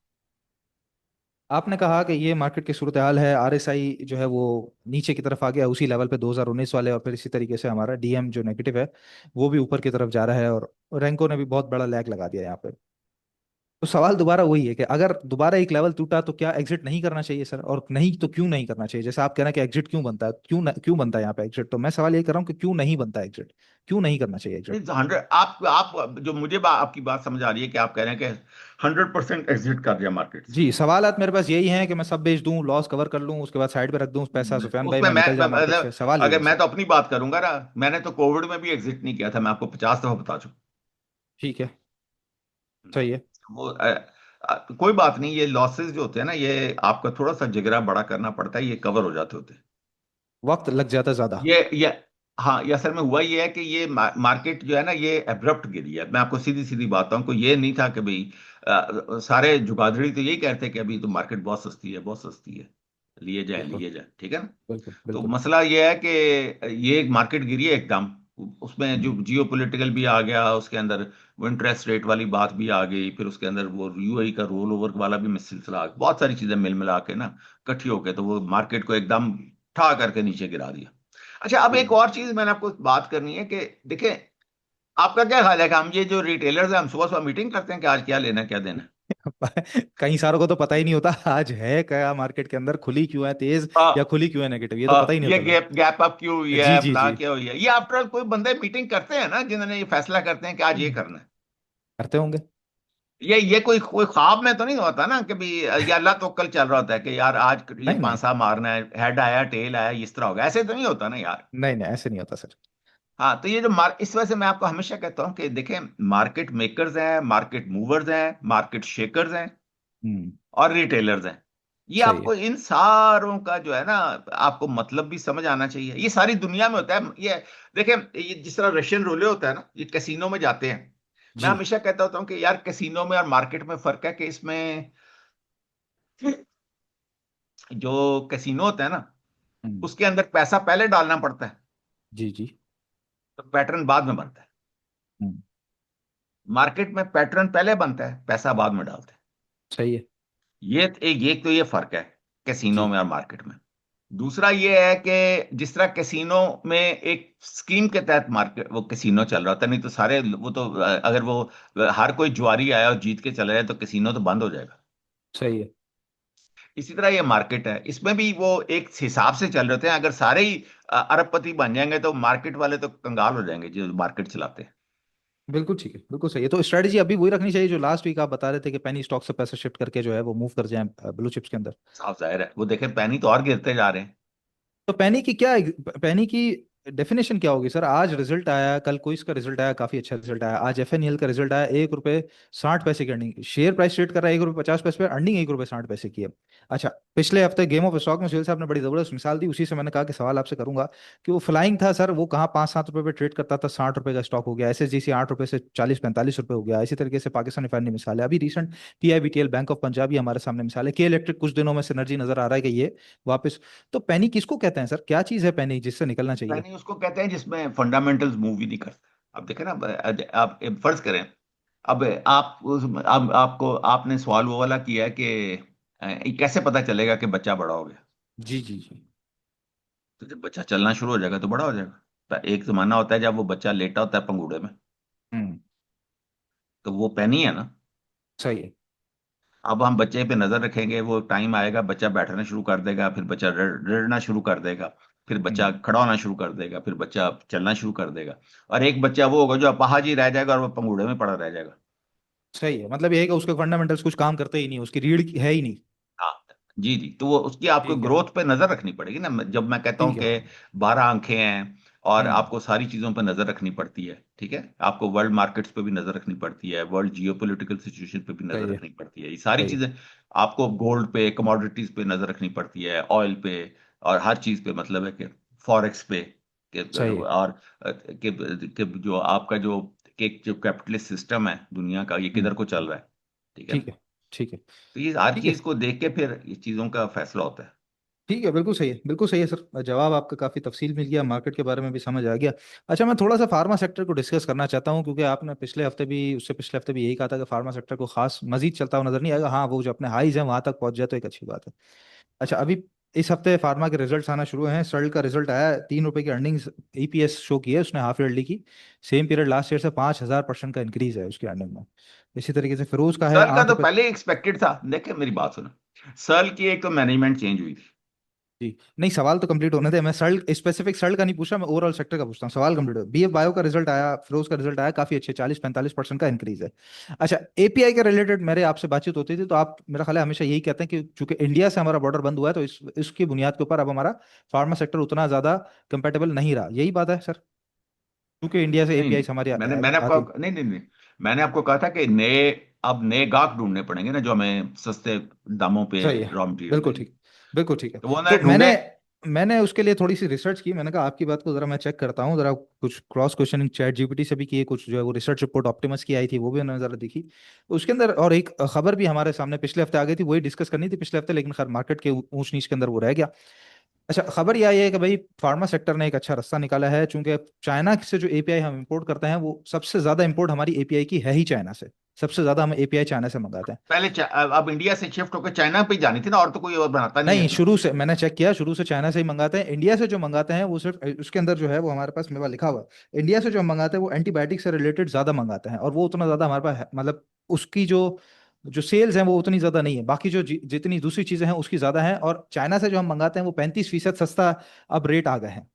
आपने कहा कि ये मार्केट की सूरत हाल है, आरएसआई जो है वो नीचे की तरफ आ गया उसी लेवल पे 2019 वाले, और फिर इसी तरीके से हमारा डीएम जो नेगेटिव है वो भी ऊपर की तरफ जा रहा है, और रैंको ने भी बहुत बड़ा लैग लगा दिया यहाँ पे। तो सवाल दोबारा वही है कि अगर दोबारा एक लेवल टूटा तो क्या एग्जिट नहीं करना चाहिए सर, और नहीं तो क्यों नहीं करना चाहिए? जैसे आप कह रहे हैं कि एग्जिट क्यों बनता है, क्यों बनता है यहाँ पे एग्जिट, तो मैं सवाल ये कर रहा हूँ कि क्यों नहीं बनता एग्जिट, क्यों नहीं करना चाहिए एग्जिट? नहीं, 100, आप जो मुझे आपकी बात समझ आ रही है कि आप कह रहे हैं कि 100% एग्जिट कर दिया मार्केट से। जी, सवालात मेरे पास यही हैं कि मैं सब बेच दूं, लॉस कवर कर लूं, उसके बाद साइड पे रख दूं पैसा, सुफियान भाई उसमें मैं निकल जाऊं मार्केट मतलब से, सवाल यही अगर है मैं सर। तो अपनी बात करूंगा ना, मैंने तो कोविड में भी एग्जिट नहीं किया था, मैं आपको 50 दफा बता चुका ठीक है। हूं। सही है। वो कोई बात नहीं, ये लॉसेस जो होते हैं ना, ये आपका थोड़ा सा जिगरा बड़ा करना पड़ता है, ये कवर हो जाते होते हैं। वक्त लग जाता है ज्यादा। ये हाँ, ये असल में हुआ ये है कि ये मार्केट जो है ना, ये एब्रप्ट गिरी है। मैं आपको सीधी सीधी बात बताऊं, कोई ये नहीं था कि भाई सारे जुगाड़ी तो यही कहते हैं कि अभी तो मार्केट बहुत सस्ती है, बहुत सस्ती है, लिए जाए बिल्कुल लिए जाए, ठीक है ना। बिल्कुल तो बिल्कुल। मसला ये है कि ये मार्केट गिरी है एकदम। उसमें जो हम्म। जियो पॉलिटिकल भी आ गया उसके अंदर, वो इंटरेस्ट रेट वाली बात भी आ गई, फिर उसके अंदर वो यूएई का रोल ओवर वाला भी सिलसिला आ गया, बहुत सारी चीजें मिल मिला के ना इकट्ठी होके, तो वो मार्केट को एकदम ठा करके नीचे गिरा दिया। अच्छा, अब जी एक जी। और चीज मैंने आपको बात करनी है कि देखिए, आपका क्या ख्याल है कि हम ये जो रिटेलर्स हैं, हम सुबह सुबह मीटिंग करते हैं कि आज क्या लेना है क्या देना है? कई सारों को तो पता ही नहीं होता आज है क्या मार्केट के अंदर, खुली क्यों है तेज या हाँ, खुली क्यों है नेगेटिव, ये तो पता ही नहीं ये होता सर। गैप गैप अप क्यों हुई जी है, जी फला जी। क्या हुई है, ये आफ्टर ऑल कोई बंदे मीटिंग करते हैं ना, जिन्होंने ये फैसला करते हैं कि आज ये करना है। करते होंगे। ये कोई कोई ख्वाब में तो नहीं होता ना कि भी ये अल्लाह तवक्कल चल रहा होता है कि यार आज ये नहीं नहीं। पांसा मारना है, हेड आया टेल आया इस तरह होगा, ऐसे तो नहीं होता ना यार। नहीं नहीं, ऐसे नहीं होता सर। हाँ, तो ये जो इस वजह से मैं आपको हमेशा कहता हूँ कि देखें, मार्केट मेकर्स हैं, मार्केट मूवर्स हैं, मार्केट शेकर्स हैं, हम्म। और रिटेलर्स हैं। ये सही है। आपको इन सारों का जो है ना, आपको मतलब भी समझ आना चाहिए। ये सारी दुनिया में होता है ये। देखें, ये जिस तरह रशियन रोले होता है ना, ये कैसीनो में जाते हैं। मैं जी। हमेशा कहता होता हूँ कि यार कैसीनो में और मार्केट में फर्क है कि इसमें जो कैसीनो होता है ना, हम्म। उसके अंदर पैसा पहले डालना पड़ता है, जी जी। तो पैटर्न बाद में बनता है। हम्म। मार्केट में पैटर्न पहले बनता है, पैसा बाद में डालते हैं। सही है। एक तो ये फर्क है कैसीनो जी में और मार्केट में। दूसरा ये है कि जिस तरह कैसीनो में एक स्कीम के तहत मार्केट वो कैसीनो चल रहा था, नहीं तो सारे वो तो अगर वो हर कोई जुआरी आया और जीत के चला जाए तो कैसीनो तो बंद हो जाएगा। सही है। इसी तरह ये मार्केट है, इसमें भी वो एक हिसाब से चल रहे थे। अगर सारे ही अरबपति बन जाएंगे तो मार्केट वाले तो कंगाल हो जाएंगे जो मार्केट चलाते हैं। बिल्कुल ठीक है, बिल्कुल सही है। तो स्ट्रेटजी अभी वही रखनी चाहिए जो लास्ट वीक आप बता रहे थे कि पेनी स्टॉक से पैसा शिफ्ट करके जो है वो मूव कर जाए ब्लू चिप्स के अंदर। साफ जाहिर है, वो देखें पैनी तो और गिरते जा रहे हैं। तो पेनी की क्या, पेनी की डेफिनेशन क्या होगी सर? आज रिजल्ट आया, कल क्विज का रिजल्ट आया, काफी अच्छा रिजल्ट आया, आज एफएनएल का रिजल्ट आया, 1 रुपए 60 पैसे की अर्निंग, शेयर प्राइस ट्रेड कर रहा है 1 रुपए 50 पैसे पे, अर्निंग 1 रुपए 60 पैसे की है। अच्छा, पिछले हफ्ते गेम ऑफ स्टॉक में सुहेल साहब ने बड़ी जबरदस्त मिसाल दी, उसी से मैंने कहा कि सवाल आपसे करूंगा कि वो फ्लाइंग था सर, वो कहाँ 5-7 रुपए पे ट्रेड करता था, 60 रुपए का स्टॉक हो गया, एसएसजीसी 8 रुपए से 40-45 रुपए हो गया। इसी तरीके से पाकिस्तान रिफाइनरी मिसाल है, अभी रिसेंट पीआईबीटीएल बैंक ऑफ पंजाब, ये हमारे सामने मिसाल है, के इलेक्ट्रिक कुछ दिनों में सिनर्जी नजर आ रहा है कि ये वापस। तो पैनी किसको कहते हैं सर? क्या चीज है पैनी जिससे निकलना चाहिए? यानी उसको कहते हैं जिसमें फंडामेंटल्स मूव ही नहीं करते। अब देखें ना, आप फर्ज करें, अब आपको आपने सवाल वो वाला किया है कि ये कैसे पता चलेगा कि बच्चा बड़ा हो गया। जी जी जी। तो जब बच्चा चलना शुरू हो जाएगा तो बड़ा हो जाएगा। तो एक जमाना होता है जब वो बच्चा लेटा होता है पंगूड़े में, हम्म। तो वो पैनी है ना। सही है। अब हम बच्चे पे नजर रखेंगे, वो टाइम आएगा बच्चा बैठना शुरू कर देगा, फिर बच्चा रड़ना शुरू कर देगा, फिर बच्चा हम्म। खड़ा होना शुरू कर देगा, फिर बच्चा चलना शुरू कर देगा। और एक बच्चा वो होगा जो अपाहिज ही रह जाएगा और वो पंगूड़े में पड़ा रह जाएगा। सही है, मतलब ये है कि उसके फंडामेंटल्स कुछ काम करते ही नहीं, उसकी रीढ़ है ही नहीं। हाँ जी जी, तो वो उसकी आपको ठीक है। ग्रोथ पे नजर रखनी पड़ेगी ना। जब मैं कहता हूँ ठीक है। कि 12 आंखें हैं और हम्म। आपको सारी चीजों पे नजर रखनी पड़ती है, ठीक है, आपको वर्ल्ड मार्केट्स पे भी नजर रखनी पड़ती है, वर्ल्ड जियोपॉलिटिकल सिचुएशन पे भी नजर सही है। रखनी पड़ती है, ये सारी सही है। चीजें। आपको गोल्ड पे, कमोडिटीज पे नजर रखनी पड़ती है, ऑयल पे, और हर चीज पे, मतलब है कि फॉरेक्स पे, सही है। और कि जो आपका जो कैपिटलिस्ट सिस्टम है दुनिया का, ये हम्म। किधर को चल रहा है, ठीक है ना। ठीक है। ठीक है। तो ये हर ठीक है। चीज को देख के फिर ये चीजों का फैसला होता है। ठीक है, बिल्कुल सही है, बिल्कुल सही है सर, जवाब आपका काफी तफसील मिल गया, मार्केट के बारे में भी समझ आ गया। अच्छा, मैं थोड़ा सा फार्मा सेक्टर को डिस्कस करना चाहता हूँ, क्योंकि आपने पिछले हफ्ते भी, उससे पिछले हफ्ते भी यही कहा था कि फार्मा सेक्टर को खास मजीद चलता हुआ नजर नहीं आएगा, हाँ वो जो अपने हाईज हैं वहां तक पहुंच जाए तो एक अच्छी बात है। अच्छा, अभी इस हफ्ते फार्मा के रिजल्ट्स आना शुरू हुए हैं, सर्ल का रिजल्ट आया है, 3 रुपए की अर्निंग्स ईपीएस शो की है उसने हाफ ईयरली की, सेम पीरियड लास्ट ईयर से 5,000% का इंक्रीज है उसकी अर्निंग में। इसी तरीके से फिरोज का है सर्ल का आठ तो रुपए पहले एक्सपेक्टेड था। देखिए मेरी बात सुनो, सर्ल की एक तो मैनेजमेंट चेंज हुई थी। जी, नहीं सवाल तो कंप्लीट होने दे, मैं सर्ल स्पेसिफिक सर्ल का नहीं पूछ रहा, मैं ओवरऑल सेक्टर का पूछता हूँ, सवाल कंप्लीट हो। बीएफ बायो का रिजल्ट आया, फिरोज का रिजल्ट आया, काफी अच्छे 40-45% का इंक्रीज है। अच्छा, एपीआई के रिलेटेड मेरे आपसे बातचीत होती थी, तो आप मेरा ख्याल है हमेशा यही कहते हैं कि चूंकि इंडिया से हमारा बॉर्डर बंद हुआ है, तो इसकी बुनियाद के ऊपर अब हमारा फार्मा सेक्टर उतना ज्यादा कंपेटेबल नहीं रहा, यही बात है सर? क्योंकि इंडिया से नहीं एपीआई नहीं, हमारी मैंने आपको, आती। नहीं नहीं नहीं, मैंने आपको कहा था कि अब नए गाहक ढूंढने पड़ेंगे ना, जो हमें सस्ते दामों पे सही है। रॉ मटेरियल बिल्कुल देंगे। ठीक। बिल्कुल ठीक है। तो वो तो उन्होंने मैंने ढूंढे। मैंने उसके लिए थोड़ी सी रिसर्च की, मैंने कहा आपकी बात को जरा मैं चेक करता हूँ, जरा कुछ क्रॉस क्वेश्चनिंग चैट जीपीटी से भी की, कुछ जो है वो रिसर्च रिपोर्ट ऑप्टिमस की आई थी वो भी मैंने जरा देखी। उसके अंदर और एक खबर भी हमारे सामने पिछले हफ्ते आ गई थी, वही डिस्कस करनी थी पिछले हफ्ते, लेकिन खैर मार्केट के ऊंच नीच के अंदर वो रह गया। अच्छा, खबर यह आई है कि भाई फार्मा सेक्टर ने एक अच्छा रास्ता निकाला है, चूंकि चाइना से जो एपीआई हम इंपोर्ट करते हैं, वो सबसे ज्यादा इंपोर्ट हमारी एपीआई की है ही चाइना से, सबसे ज्यादा हम एपीआई चाइना से मंगाते हैं। पहले अब इंडिया से शिफ्ट होकर चाइना पे ही जानी थी ना, और तो कोई और बनाता नहीं है नहीं, इतना। शुरू से मैंने चेक किया, शुरू से चाइना से ही मंगाते हैं, इंडिया से जो मंगाते हैं वो सिर्फ उसके अंदर जो है वो हमारे पास मेवा लिखा हुआ है, इंडिया से जो हम मंगाते हैं वो एंटीबायोटिक से रिलेटेड ज्यादा मंगाते हैं, और वो उतना ज्यादा हमारे पास मतलब उसकी जो जो सेल्स हैं वो उतनी ज्यादा नहीं है, बाकी जो जितनी दूसरी चीजें हैं उसकी ज्यादा है, और चाइना से जो हम मंगाते हैं वो 35% सस्ता अब रेट आ गए हैं।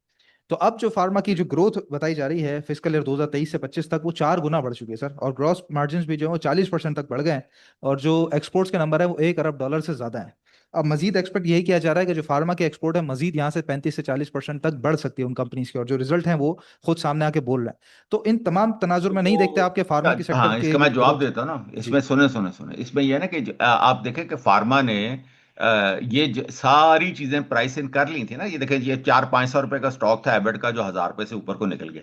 तो अब जो फार्मा की जो ग्रोथ बताई जा रही है फिजिकल ईयर 2023 से 25 तक, वो 4 गुना बढ़ चुकी है सर, और ग्रॉस मार्जिन भी जो है वो 40% तक बढ़ गए हैं, और जो एक्सपोर्ट्स के नंबर है वो 1 अरब डॉलर से ज्यादा है। अब मजीद एक्सपेक्ट यही किया जा रहा है कि जो फार्मा के एक्सपोर्ट है मजीद यहाँ से 35 से 40% तक बढ़ सकती है उन कंपनीज की, और जो रिजल्ट हैं वो खुद सामने आके बोल रहे हैं। तो इन तमाम तनाजुर में नहीं देखते तो आपके फार्मा के सेक्टर हाँ, के इसका मैं जवाब ग्रोथ? देता हूँ ना, जी। इसमें सुने सुने सुने, इसमें यह है ना कि आप देखें कि फार्मा ने ये सारी चीजें प्राइस इन कर ली थी ना। ये देखें, ये 400-500 रुपए का स्टॉक था एबेट का, जो 1000 रुपए से ऊपर को निकल गया।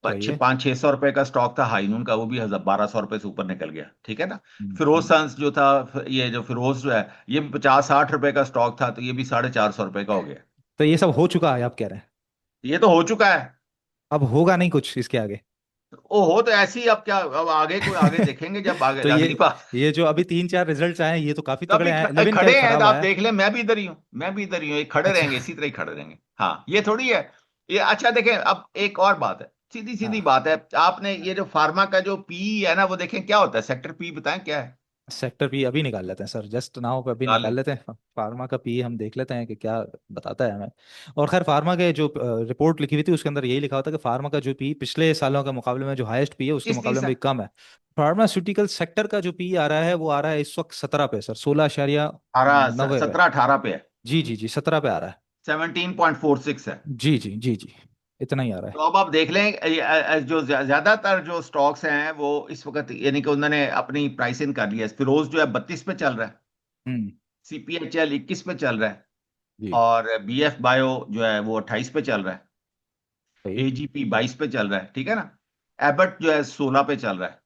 सही है। 500-600 रुपए का स्टॉक था हाइनून का, वो भी 1200 रुपए से ऊपर निकल गया, ठीक है ना। फिरोज हम्म। सन्स जो था, ये जो फिरोज जो है, ये 50-60 रुपए का स्टॉक था, तो ये भी 450 रुपए का हो गया। तो ये सब हो चुका है आप कह रहे हैं? ये तो हो चुका है। अब होगा नहीं कुछ इसके आगे? ओ हो तो ऐसी, अब क्या, अब आगे कोई आगे देखेंगे जब आगे तो अगली बार। ये जो अभी 3-4 रिजल्ट्स आए हैं ये तो काफी तो तगड़े अभी आए हैं, लेविन का खड़े एक हैं तो खराब आप आया है। देख लें, मैं भी इधर ही हूँ, मैं भी इधर ही हूँ, ये खड़े अच्छा। रहेंगे, इसी तरह ही खड़े रहेंगे। हाँ, ये थोड़ी है। ये अच्छा देखें, अब एक और बात है, सीधी सीधी हाँ, बात है। आपने ये जो फार्मा का जो पी है ना, वो देखें क्या होता है, सेक्टर पी बताएं क्या है। सेक्टर पी अभी निकाल लेते हैं सर, जस्ट नाउ पे अभी निकाल निकाल लें। लेते हैं, फार्मा का पी हम देख लेते हैं कि क्या बताता है हमें। और खैर फार्मा के जो रिपोर्ट लिखी हुई थी उसके अंदर यही लिखा होता है कि फार्मा का जो पी पिछले सालों के मुकाबले में जो हाईएस्ट पी है उसके किस मुकाबले चीज में से? भी कम है। फार्मास्यूटिकल सेक्टर का जो पी आ रहा है वो आ रहा है इस वक्त 17 पे सर, 18, 16.90 पे। 17-18 पे है। जी जी जी, 17 पे आ रहा है। 17.46 है। जी जी जी जी। इतना ही आ रहा तो है। अब आप देख लें, जो ज्यादातर जो स्टॉक्स हैं वो इस वक्त यानी कि उन्होंने अपनी प्राइस इन कर लिया है। फिरोज जो है 32 पे चल रहा है, हम्म। सीपीएचएल 21 पे चल रहा है, जी। और बीएफ बायो जो है वो 28 पे चल रहा है, सही। एजीपी 22 पे चल रहा है, ठीक है ना। एबट जो है 16 पे चल रहा है।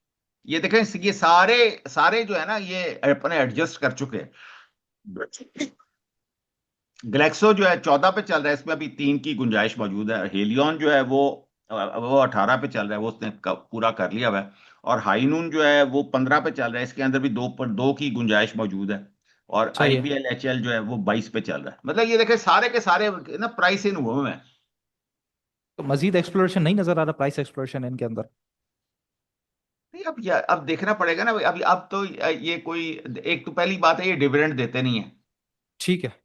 ये देखें, ये सारे सारे जो है ना, ये अपने एडजस्ट कर चुके हैं। ग्लेक्सो जो है 14 पे चल रहा है, इसमें अभी 3 की गुंजाइश मौजूद है। हेलियन जो है वो 18 पे चल रहा है, वो उसने पूरा कर लिया हुआ है। और हाइनून जो है वो 15 पे चल रहा है, इसके अंदर भी दो की गुंजाइश मौजूद है। और सही है। आईवीएल एचएल जो है वो 22 पे चल रहा है। मतलब ये देखे सारे के सारे ना प्राइस इन हुए हैं। तो मजीद एक्सप्लोरेशन नहीं नजर आ रहा, प्राइस एक्सप्लोरेशन इनके अंदर? नहीं, अब देखना पड़ेगा ना। अब तो ये कोई, एक तो पहली बात है ये डिविडेंड देते नहीं है। ठीक है।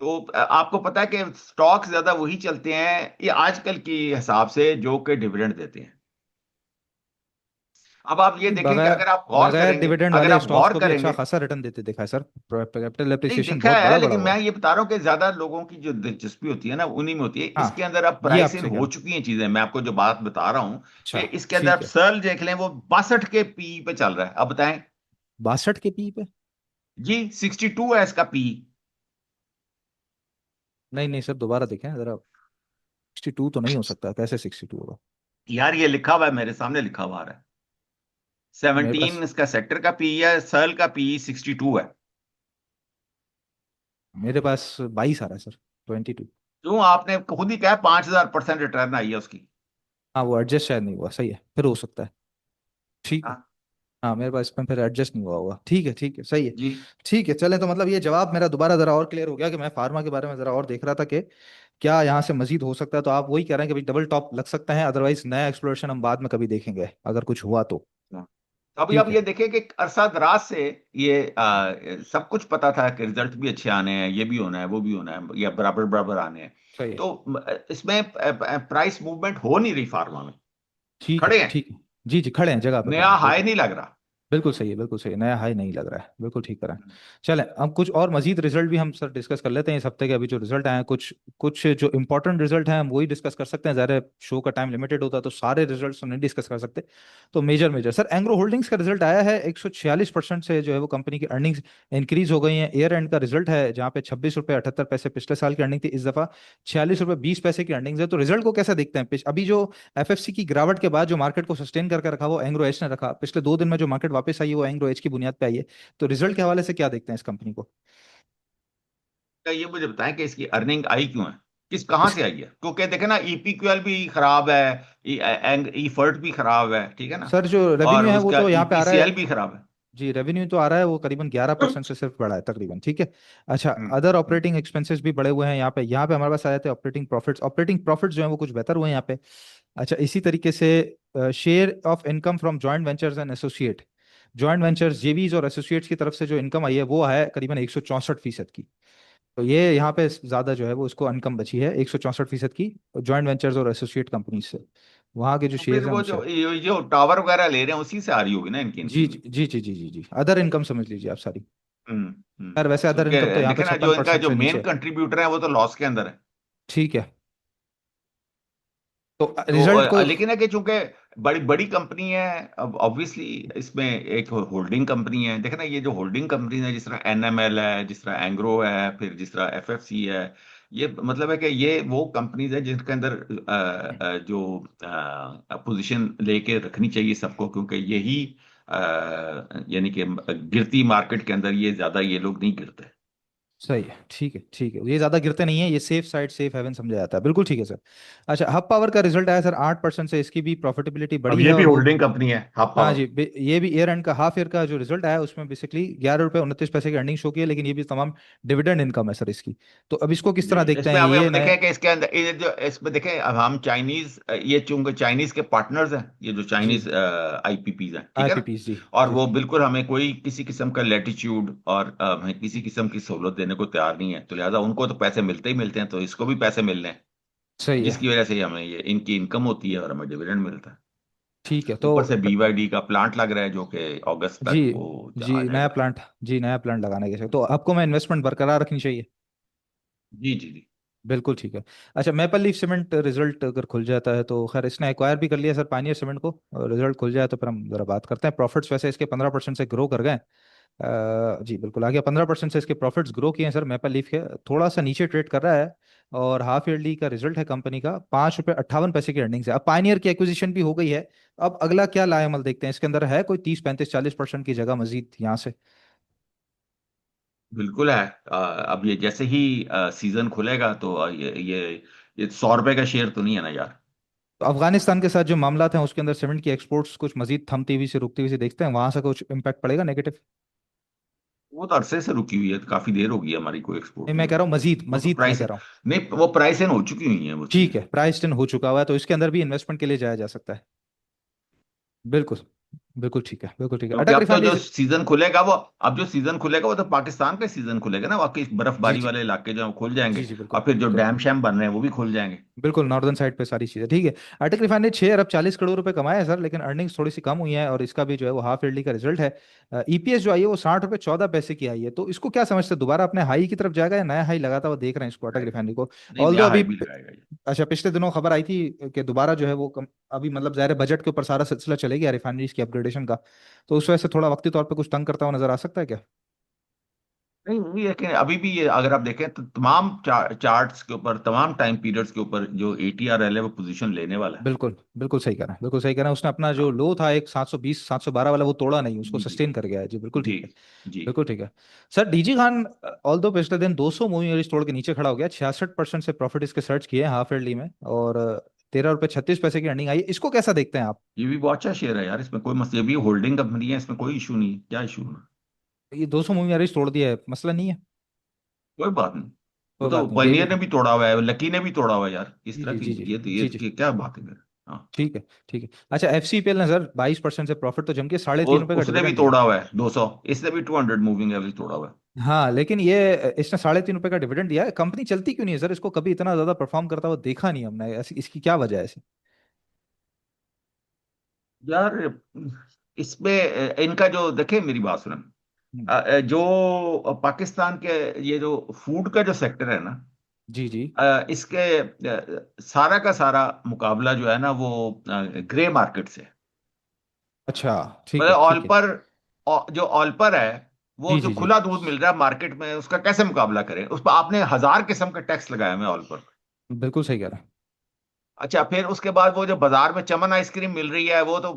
तो आपको पता है कि स्टॉक ज्यादा वही चलते हैं ये आजकल के हिसाब से जो कि डिविडेंड देते हैं। अब आप ये नहीं, देखें कि बगैर अगर आप गौर बगैर करेंगे, डिविडेंड अगर वाले आप स्टॉक्स गौर को भी अच्छा करेंगे। खासा रिटर्न देते दिखा है सर। कैपिटल नहीं, एप्रिसिएशन दिखा बहुत है, बड़ा बड़ा लेकिन हुआ मैं है। ये बता रहा हूँ कि ज्यादा लोगों की जो दिलचस्पी होती है ना उन्हीं में होती है। इसके हाँ, अंदर अब ये प्राइस इन आपसे हो क्या। चुकी हैं चीजें। मैं आपको जो बात बता रहा हूँ कि अच्छा। इसके अंदर आप ठीक है। सर्ल देख लें, वो 62 के पी पे चल रहा है। अब बताएं। 62 के पी पे? जी, 62 है इसका पी। नहीं नहीं सर, दोबारा देखें जरा। 62 तो नहीं हो सकता, कैसे 62 होगा? यार ये लिखा हुआ है, मेरे सामने लिखा हुआ है। मेरे 17 पास इसका सेक्टर का पी है, सर्ल का पी 62 है। मेरे पास 22 आ रहा है सर। 22। क्यों, आपने खुद ही कहा 5000% रिटर्न आई है उसकी। हाँ, वो एडजस्ट शायद नहीं हुआ, सही है, फिर हो सकता है। ठीक है। हाँ हाँ, मेरे पास इसमें फिर एडजस्ट नहीं हुआ होगा। ठीक है, ठीक है, सही है। जी। ठीक है, चलें। तो मतलब ये जवाब मेरा दोबारा जरा और क्लियर हो गया कि मैं फार्मा के बारे में जरा और देख रहा था कि क्या यहाँ से मजीद हो सकता है। तो आप वही कह रहे हैं कि भाई डबल टॉप लग सकता है, अदरवाइज नया एक्सप्लोरेशन हम बाद में कभी देखेंगे अगर कुछ हुआ तो। हाँ। तो अभी ठीक अब है। ये देखें कि अरसा दराज से ये सब कुछ पता था कि रिजल्ट भी अच्छे आने हैं, ये भी होना है, वो भी होना है, या बराबर बराबर आने हैं। सही है। तो इसमें प्राइस मूवमेंट हो नहीं रही फार्मा में। ठीक है। खड़े हैं, ठीक है। जी जी, खड़े हैं, जगह पे खड़े नया हैं, हाई बिल्कुल। नहीं लग रहा। बिल्कुल सही है, बिल्कुल सही है, नया हाई नहीं लग रहा है, बिल्कुल ठीक करा है। चलें, अब कुछ और मजीद रिजल्ट भी हम सर डिस्कस कर लेते हैं इस हफ्ते के। अभी जो रिजल्ट आए हैं, कुछ कुछ जो इंपॉर्टेंट रिजल्ट हैं हम वही डिस्कस कर सकते हैं। ज़्यादा शो का टाइम लिमिटेड होता है तो सारे रिजल्ट तो नहीं डिस्कस कर सकते। तो major major sir, Engro holdings का रिजल्ट आया है। 146% से जो है वो कंपनी की अर्निंग्स इंक्रीज हो गई हैं। ईयर एंड का रिजल्ट है जहाँ पे 26 रुपये 78 पैसे पिछले साल की अर्निंग थी, इस दफा 46 रुपये 20 पैसे की अर्निंग्स है। तो रिजल्ट को कैसा देखते हैं? अभी जो एफएफसी की गिरावट के बाद जो मार्केट को सस्टेन करके रखा वो एंग्रो एच ने रखा। पिछले 2 दिन में जो मार्केट वापस आई है वो एंग्रो एच की बुनियाद पे आई है। तो रिजल्ट के हवाले से क्या देखते हैं इस कंपनी को? क्या ये मुझे बताएं कि इसकी अर्निंग आई क्यों है, किस कहाँ से आई है? क्योंकि देखे ना, ईपीक्यूएल भी खराब है, ईफर्ट भी खराब है, ठीक है ना, सर, जो और रेवेन्यू है वो उसका तो यहाँ पे आ रहा है। ईपीसीएल भी खराब है। जी, रेवेन्यू तो आ रहा है वो करीबन 11% से सिर्फ बढ़ा है तकरीबन, ठीक है। अच्छा, हम्म अदर हम्म। ऑपरेटिंग एक्सपेंसेस भी बढ़े हुए हैं यहाँ पे। हमारे पास आए थे ऑपरेटिंग प्रॉफिट्स जो है वो कुछ बेहतर हुए हैं यहाँ पे। अच्छा, इसी तरीके से share of income from joint ventures and associate, joint ventures जेवीज और एसोसिएट्स की तरफ से जो इनकम आई है वो है करीबन 164% की। तो ये यहाँ पे ज्यादा जो है वो उसको इनकम बची है 164% की, जॉइंट वेंचर्स और एसोसिएट कंपनीज से। वहाँ के जो तो फिर शेयर्स हैं वो उनसे। जो टावर वगैरह ले रहे हैं उसी से आ रही होगी ना इनकी जी इनकम। जी जी जी जी जी जी, अदर इनकम समझ लीजिए आप सारी। यार वैसे अदर इनकम तो क्योंकि यहाँ पे देखे ना, जो छप्पन इनका परसेंट जो से नीचे मेन है। कंट्रीब्यूटर है वो तो लॉस के अंदर है। ठीक है। तो तो रिजल्ट को। लेकिन है कि चूंकि बड़ी बड़ी कंपनी है, अब ऑब्वियसली इसमें एक होल्डिंग कंपनी है। देखो ना, ये जो होल्डिंग कंपनी है, जिस तरह एनएमएल है, जिस तरह एंग्रो है, फिर जिस तरह एफएफसी है, ये मतलब है कि ये वो कंपनीज है जिनके अंदर जो पोजीशन लेके रखनी चाहिए सबको, क्योंकि यही यानी कि गिरती मार्केट के अंदर ये ज्यादा ये लोग नहीं गिरते। सही है, ठीक है, ठीक है, ये ज्यादा गिरते नहीं है, ये सेफ साइड सेफ हेवन समझा जाता है, बिल्कुल ठीक है सर। अच्छा, हब पावर का रिजल्ट आया सर, 8% से इसकी भी प्रॉफिटेबिलिटी अब बढ़ी ये है भी और वो। होल्डिंग कंपनी है, हाफ हाँ पावर। जी, ये भी ईयर एंड का हाफ ईयर का जो रिजल्ट आया उसमें बेसिकली 11 रुपये 29 पैसे की अर्निंग शो की है, लेकिन ये भी तमाम डिविडेंड इनकम है सर इसकी। तो अब इसको किस जी, तरह देखते हैं इसमें अब ये हम नए? देखें कि इसके अंदर ये जो इसमें देखें, अब हम चाइनीज, ये चूंकि चाइनीज के पार्टनर्स हैं, ये जो जी। चाइनीज आईपीपीज हैं, ठीक है ना। आईपीपी जी। और जी। वो बिल्कुल हमें कोई किसी किस्म का लेटीट्यूड और हमें किसी किस्म की सहूलत देने को तैयार नहीं है। तो लिहाजा उनको तो पैसे मिलते ही मिलते हैं, तो इसको भी पैसे मिलने हैं, सही है। जिसकी वजह से हमें ये इनकी इनकम होती है और हमें डिविडेंड मिलता है। ठीक है। तो ऊपर से बीवाईडी का प्लांट लग रहा है जो कि अगस्त जी तक वो जी, आ नया जाएगा। प्लांट। जी, नया प्लांट लगाने के साथ तो आपको मैं इन्वेस्टमेंट बरकरार रखनी चाहिए। जी जी जी। बिल्कुल ठीक है। अच्छा, मेपल लीफ सीमेंट रिजल्ट अगर खुल जाता है तो खैर इसने एक्वायर भी कर लिया सर पानियर सीमेंट को, रिजल्ट खुल जाए तो फिर हम जरा बात करते हैं। प्रॉफिट्स वैसे इसके 15% से ग्रो कर गए। जी बिल्कुल, आगे 15% से इसके प्रॉफिट्स ग्रो किए हैं सर मेपल लीफ के। थोड़ा सा नीचे ट्रेड कर रहा है, और हाफ ईयरली का रिजल्ट है कंपनी का, 5 रुपये 58 पैसे की अर्निंग्स है। अब पाइनियर की एक्विजिशन भी हो गई है, अब अगला क्या लाएमल देखते हैं, इसके अंदर है कोई 30 35 40% की जगह मजीद यहाँ से। बिल्कुल है। अब ये जैसे ही सीजन खुलेगा तो ये 100 रुपए का शेयर तो नहीं है ना यार। तो अफगानिस्तान के साथ जो मामला हैं उसके अंदर सीमेंट की एक्सपोर्ट्स कुछ मजीद थमती हुई से रुकती हुई से देखते हैं, वहां से कुछ इम्पैक्ट पड़ेगा नेगेटिव? वो तो अरसे से रुकी हुई है, काफी देर हो गई है, हमारी कोई एक्सपोर्ट नहीं, नहीं मैं हो कह रहा रही। हूँ मजीद वो तो मजीद मैं प्राइस कह रहा हूँ। नहीं, वो प्राइस इन हो चुकी हुई है वो ठीक चीजें। है, प्राइस इन हो चुका हुआ है तो इसके अंदर भी इन्वेस्टमेंट के लिए जाया जा सकता है। बिल्कुल, बिल्कुल ठीक है, बिल्कुल ठीक है। क्योंकि अटक अब तो रिफाइनरी। जो सीजन खुलेगा वो अब जो सीजन खुलेगा वो तो पाकिस्तान का सीजन खुलेगा ना, वाकई जी बर्फबारी जी वाले इलाके जो हैं वो खुल जी जाएंगे। जी, और बिल्कुल फिर जो बिल्कुल। डैम शैम बन रहे हैं वो भी खुल जाएंगे। बिल्कुल नॉर्दर्न साइड पे सारी चीजें ठीक है। अटक रिफाइनरी 6 अरब 40 करोड़ रुपए कमाए हैं सर, लेकिन अर्निंग्स थोड़ी सी कम हुई है, और इसका भी जो है वो हाफ ईयरली का रिजल्ट है। ईपीएस जो आई है वो 60 रुपये 14 पैसे की आई है, तो इसको क्या समझते हैं, दोबारा अपने हाई की तरफ जाएगा या नया हाई लगाता हुआ देख रहे हैं इसको अटक आएगा। रिफाइनरी को? नहीं, ऑल्दो नया अभी हाई भी लगाएगा ये। अच्छा, पिछले दिनों खबर आई थी कि दोबारा जो है वो अभी मतलब ज़ाहिर है बजट के ऊपर सारा सिलसिला चलेगा रिफाइनरीज की अपग्रेडेशन का, तो उस वजह से थोड़ा वक्ती तौर पे कुछ तंग करता हुआ नजर आ सकता है क्या? नहीं, ये लेकिन अभी भी ये अगर आप देखें तो तमाम चार्ट्स के ऊपर, तमाम टाइम पीरियड्स के ऊपर जो ATRL है वो पोजीशन लेने वाला है। बिल्कुल बिल्कुल सही कह रहा है, बिल्कुल सही कह रहा है। उसने अपना जो हाँ। लो था एक 720 712 वाला वो तोड़ा नहीं, उसको जी जी सस्टेन कर गया है। जी बिल्कुल जी ठीक है। जी। बिल्कुल ठीक है। सर डीजी खान ऑल दो पिछले दिन 200 मूविंग एवरेज तोड़ के नीचे खड़ा हो गया, 66% से प्रॉफिट इसके सर्च किए हैं हाफ ईयरली में, और 13 रुपये 36 पैसे की अर्निंग आई है। इसको कैसा देखते हैं आप? ये भी बहुत अच्छा शेयर है यार, इसमें कोई मसला, ये भी होल्डिंग कंपनी है, इसमें कोई इशू नहीं है। क्या इशू है? ये 200 मूविंग एवरेज तोड़ दिया है, मसला नहीं है? कोई बात नहीं। वो कोई तो बात नहीं, डेली। पनीर ने भी तोड़ा हुआ है, लकी ने भी तोड़ा हुआ है यार, इस जी तरह जी की जी जी ये जी जी। क्या बात है फिर? हाँ। ठीक है ठीक है। अच्छा, एफसीपीएल ने सर 22% से प्रॉफिट तो जम के साढ़े वो तीन रुपए का उसने भी डिविडेंड दिया। तोड़ा हुआ है 200, इसने भी 200 मूविंग एवरेज तोड़ा हुआ है। हाँ, लेकिन ये इसने साढ़े 3 रुपए का डिविडेंड दिया है। कंपनी चलती क्यों नहीं है सर? इसको कभी इतना ज्यादा परफॉर्म करता हुआ देखा नहीं हमने, ऐसी इसकी क्या वजह है ऐसी? यार इसमें इनका जो देखे, मेरी बात सुन। हम्म, जो पाकिस्तान के ये जो फूड का जो सेक्टर है ना, जी जी। इसके सारा का सारा मुकाबला जो है ना वो ग्रे मार्केट से है। अच्छा, ठीक मतलब है ऑल ठीक है। पर, जो ऑल पर है, वो जी जो जी जी। खुला दूध मिल रहा है मार्केट में, उसका कैसे मुकाबला करें? उस पर आपने 1000 किस्म का टैक्स लगाया हुआ है ऑल पर। बिल्कुल सही कह रहा अच्छा, फिर उसके बाद वो जो बाजार में चमन आइसक्रीम मिल रही है वो तो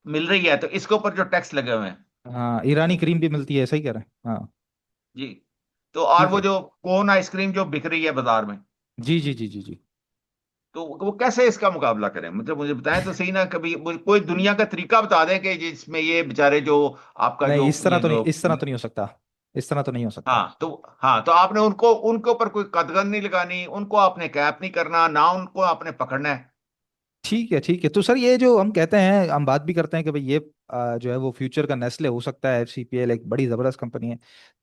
मिल रही है, तो इसके ऊपर जो टैक्स लगे हुए हैं। है। हाँ, ईरानी क्रीम भी मिलती है, सही कह रहे हैं हाँ। जी। तो और ठीक वो है। जो कोन आइसक्रीम जो बिक रही है बाजार में, जी जी जी जी जी। तो वो कैसे इसका मुकाबला करें? मतलब मुझे बताएं तो सही ना, कभी कोई दुनिया का तरीका बता दें कि जिसमें ये बेचारे जो आपका नहीं, जो इस तरह ये तो नहीं, जो इस तरह तो नहीं हो सकता। इस तरह तो नहीं हो सकता। हाँ तो आपने उनको उनके ऊपर कोई कदगन नहीं लगानी, उनको आपने कैप नहीं करना ना, उनको आपने पकड़ना है। ठीक है ठीक है। तो सर ये जो हम कहते हैं, हम बात भी करते हैं कि भाई ये जो है वो फ्यूचर का नेस्ले हो सकता है, एफसीपीएल एक बड़ी जबरदस्त कंपनी है,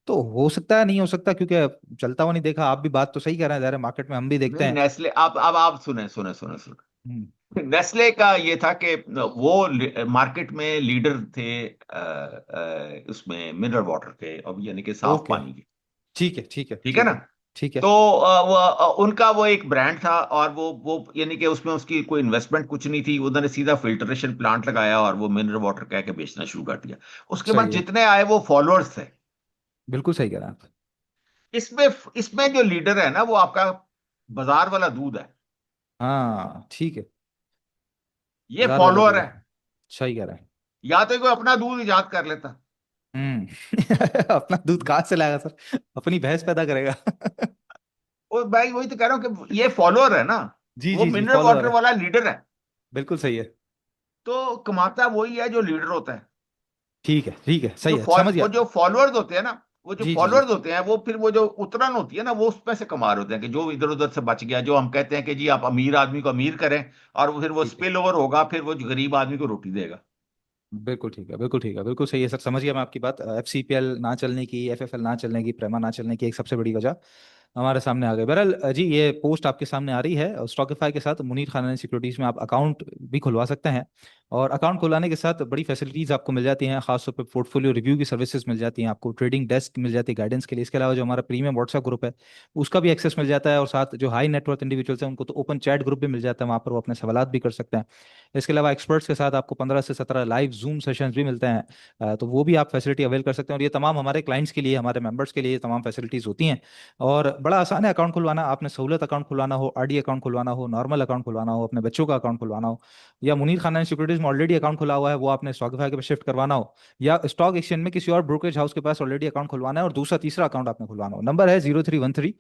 तो हो सकता है नहीं हो सकता, क्योंकि चलता हुआ नहीं देखा। आप भी बात तो सही कह रहे हैं, ज़ाहिर है मार्केट में हम भी देखते नहीं, हैं। नेस्ले, आप अब आप सुने सुने सुने सुने। हम्म, नेस्ले का ये था कि वो मार्केट में लीडर थे उसमें मिनरल वाटर के, अब यानी कि साफ ओके, पानी के। ठीक है ठीक है ठीक है ठीक ना? है ठीक है। तो उनका वो एक ब्रांड था, और वो यानी कि उसमें उसकी कोई इन्वेस्टमेंट कुछ नहीं थी, उन्होंने सीधा फिल्ट्रेशन प्लांट लगाया और वो मिनरल वाटर कह के बेचना शुरू कर दिया। उसके बाद सही है, जितने आए वो फॉलोअर्स थे। बिल्कुल सही कह रहे हैं आप। इसमें इसमें जो लीडर है ना वो आपका बाजार वाला दूध है, हाँ ठीक है। ये बाजार वाला फॉलोअर दूध, है। सही कह रहे हैं। या तो कोई अपना दूध इजाद कर लेता। अपना दूध कहाँ से लाएगा सर? अपनी भैंस पैदा करेगा। और भाई वही तो कह रहा हूँ कि ये फॉलोअर है ना, जी वो जी जी, मिनरल फॉलोअर वाटर है। वाला लीडर है। बिल्कुल सही है। तो कमाता वही है जो लीडर होता है। ठीक है सही है, समझ वो गया। जो फॉलोअर्स होते हैं ना, वो जो जी जी जी फॉलोअर्स होते हैं वो फिर वो जो उतरन होती है ना, वो उसमें से कमा रहे होते हैं कि जो इधर उधर से बच गया, जो हम कहते हैं कि जी आप अमीर आदमी को अमीर करें, और फिर वो ठीक है। स्पिल ओवर होगा, फिर वो जो गरीब आदमी को रोटी देगा। बिल्कुल ठीक है, बिल्कुल ठीक है, बिल्कुल सही है सर, समझ गया मैं आपकी बात। एफसीपीएल ना चलने की, एफएफएल ना चलने की, प्रेमा ना चलने की एक सबसे बड़ी वजह हमारे सामने आ गए। बहरहाल जी, ये पोस्ट आपके सामने आ रही है, और स्टॉकिफाई के साथ मुनीर खाननी सिक्योरिटीज में आप अकाउंट भी खुलवा सकते हैं। और अकाउंट खुलवाने के साथ बड़ी फैसिलिटीज आपको मिल जाती हैं, खासतौर पे पोर्टफोलियो रिव्यू की सर्विसेज मिल जाती हैं, आपको ट्रेडिंग डेस्क मिल जाती है गाइडेंस के लिए। इसके अलावा जो हमारा प्रीमियम व्हाट्सएप ग्रुप है उसका भी एक्सेस मिल जाता है, और साथ जो हाई नेटवर्थ इंडिविजुअल्स हैं उनको तो ओपन चैट ग्रुप भी मिल जाता है, वहाँ पर वो अपने सवालात भी कर सकते हैं। इसके अलावा एक्सपर्ट्स के साथ आपको 15 से 17 लाइव जूम सेशंस भी मिलते हैं। तो वो भी आप फैसिलिटी अवेल कर सकते हैं, और ये तमाम हमारे क्लाइंट्स के लिए, हमारे मेंबर्स के लिए ये तमाम फैसिलिटीज होती हैं। और बड़ा आसान है अकाउंट खुलवाना। आपने सहूलत अकाउंट खुलवाना हो, आरडी अकाउंट खुलवाना हो, नॉर्मल अकाउंट खुलवाना हो, अपने बच्चों का अकाउंट खुलवाना हो, या मुनीर खानन सिक्योरिटीज में ऑलरेडी अकाउंट खुला हुआ है वो आपने स्टॉकफाई के पे शिफ्ट करवाना हो, या स्टॉक एक्सचेंज में किसी और ब्रोकरेज हाउस के पास ऑलरेडी अकाउंट खुलवाना है और दूसरा तीसरा अकाउंट आपने खुलवाना हो, नंबर है 0313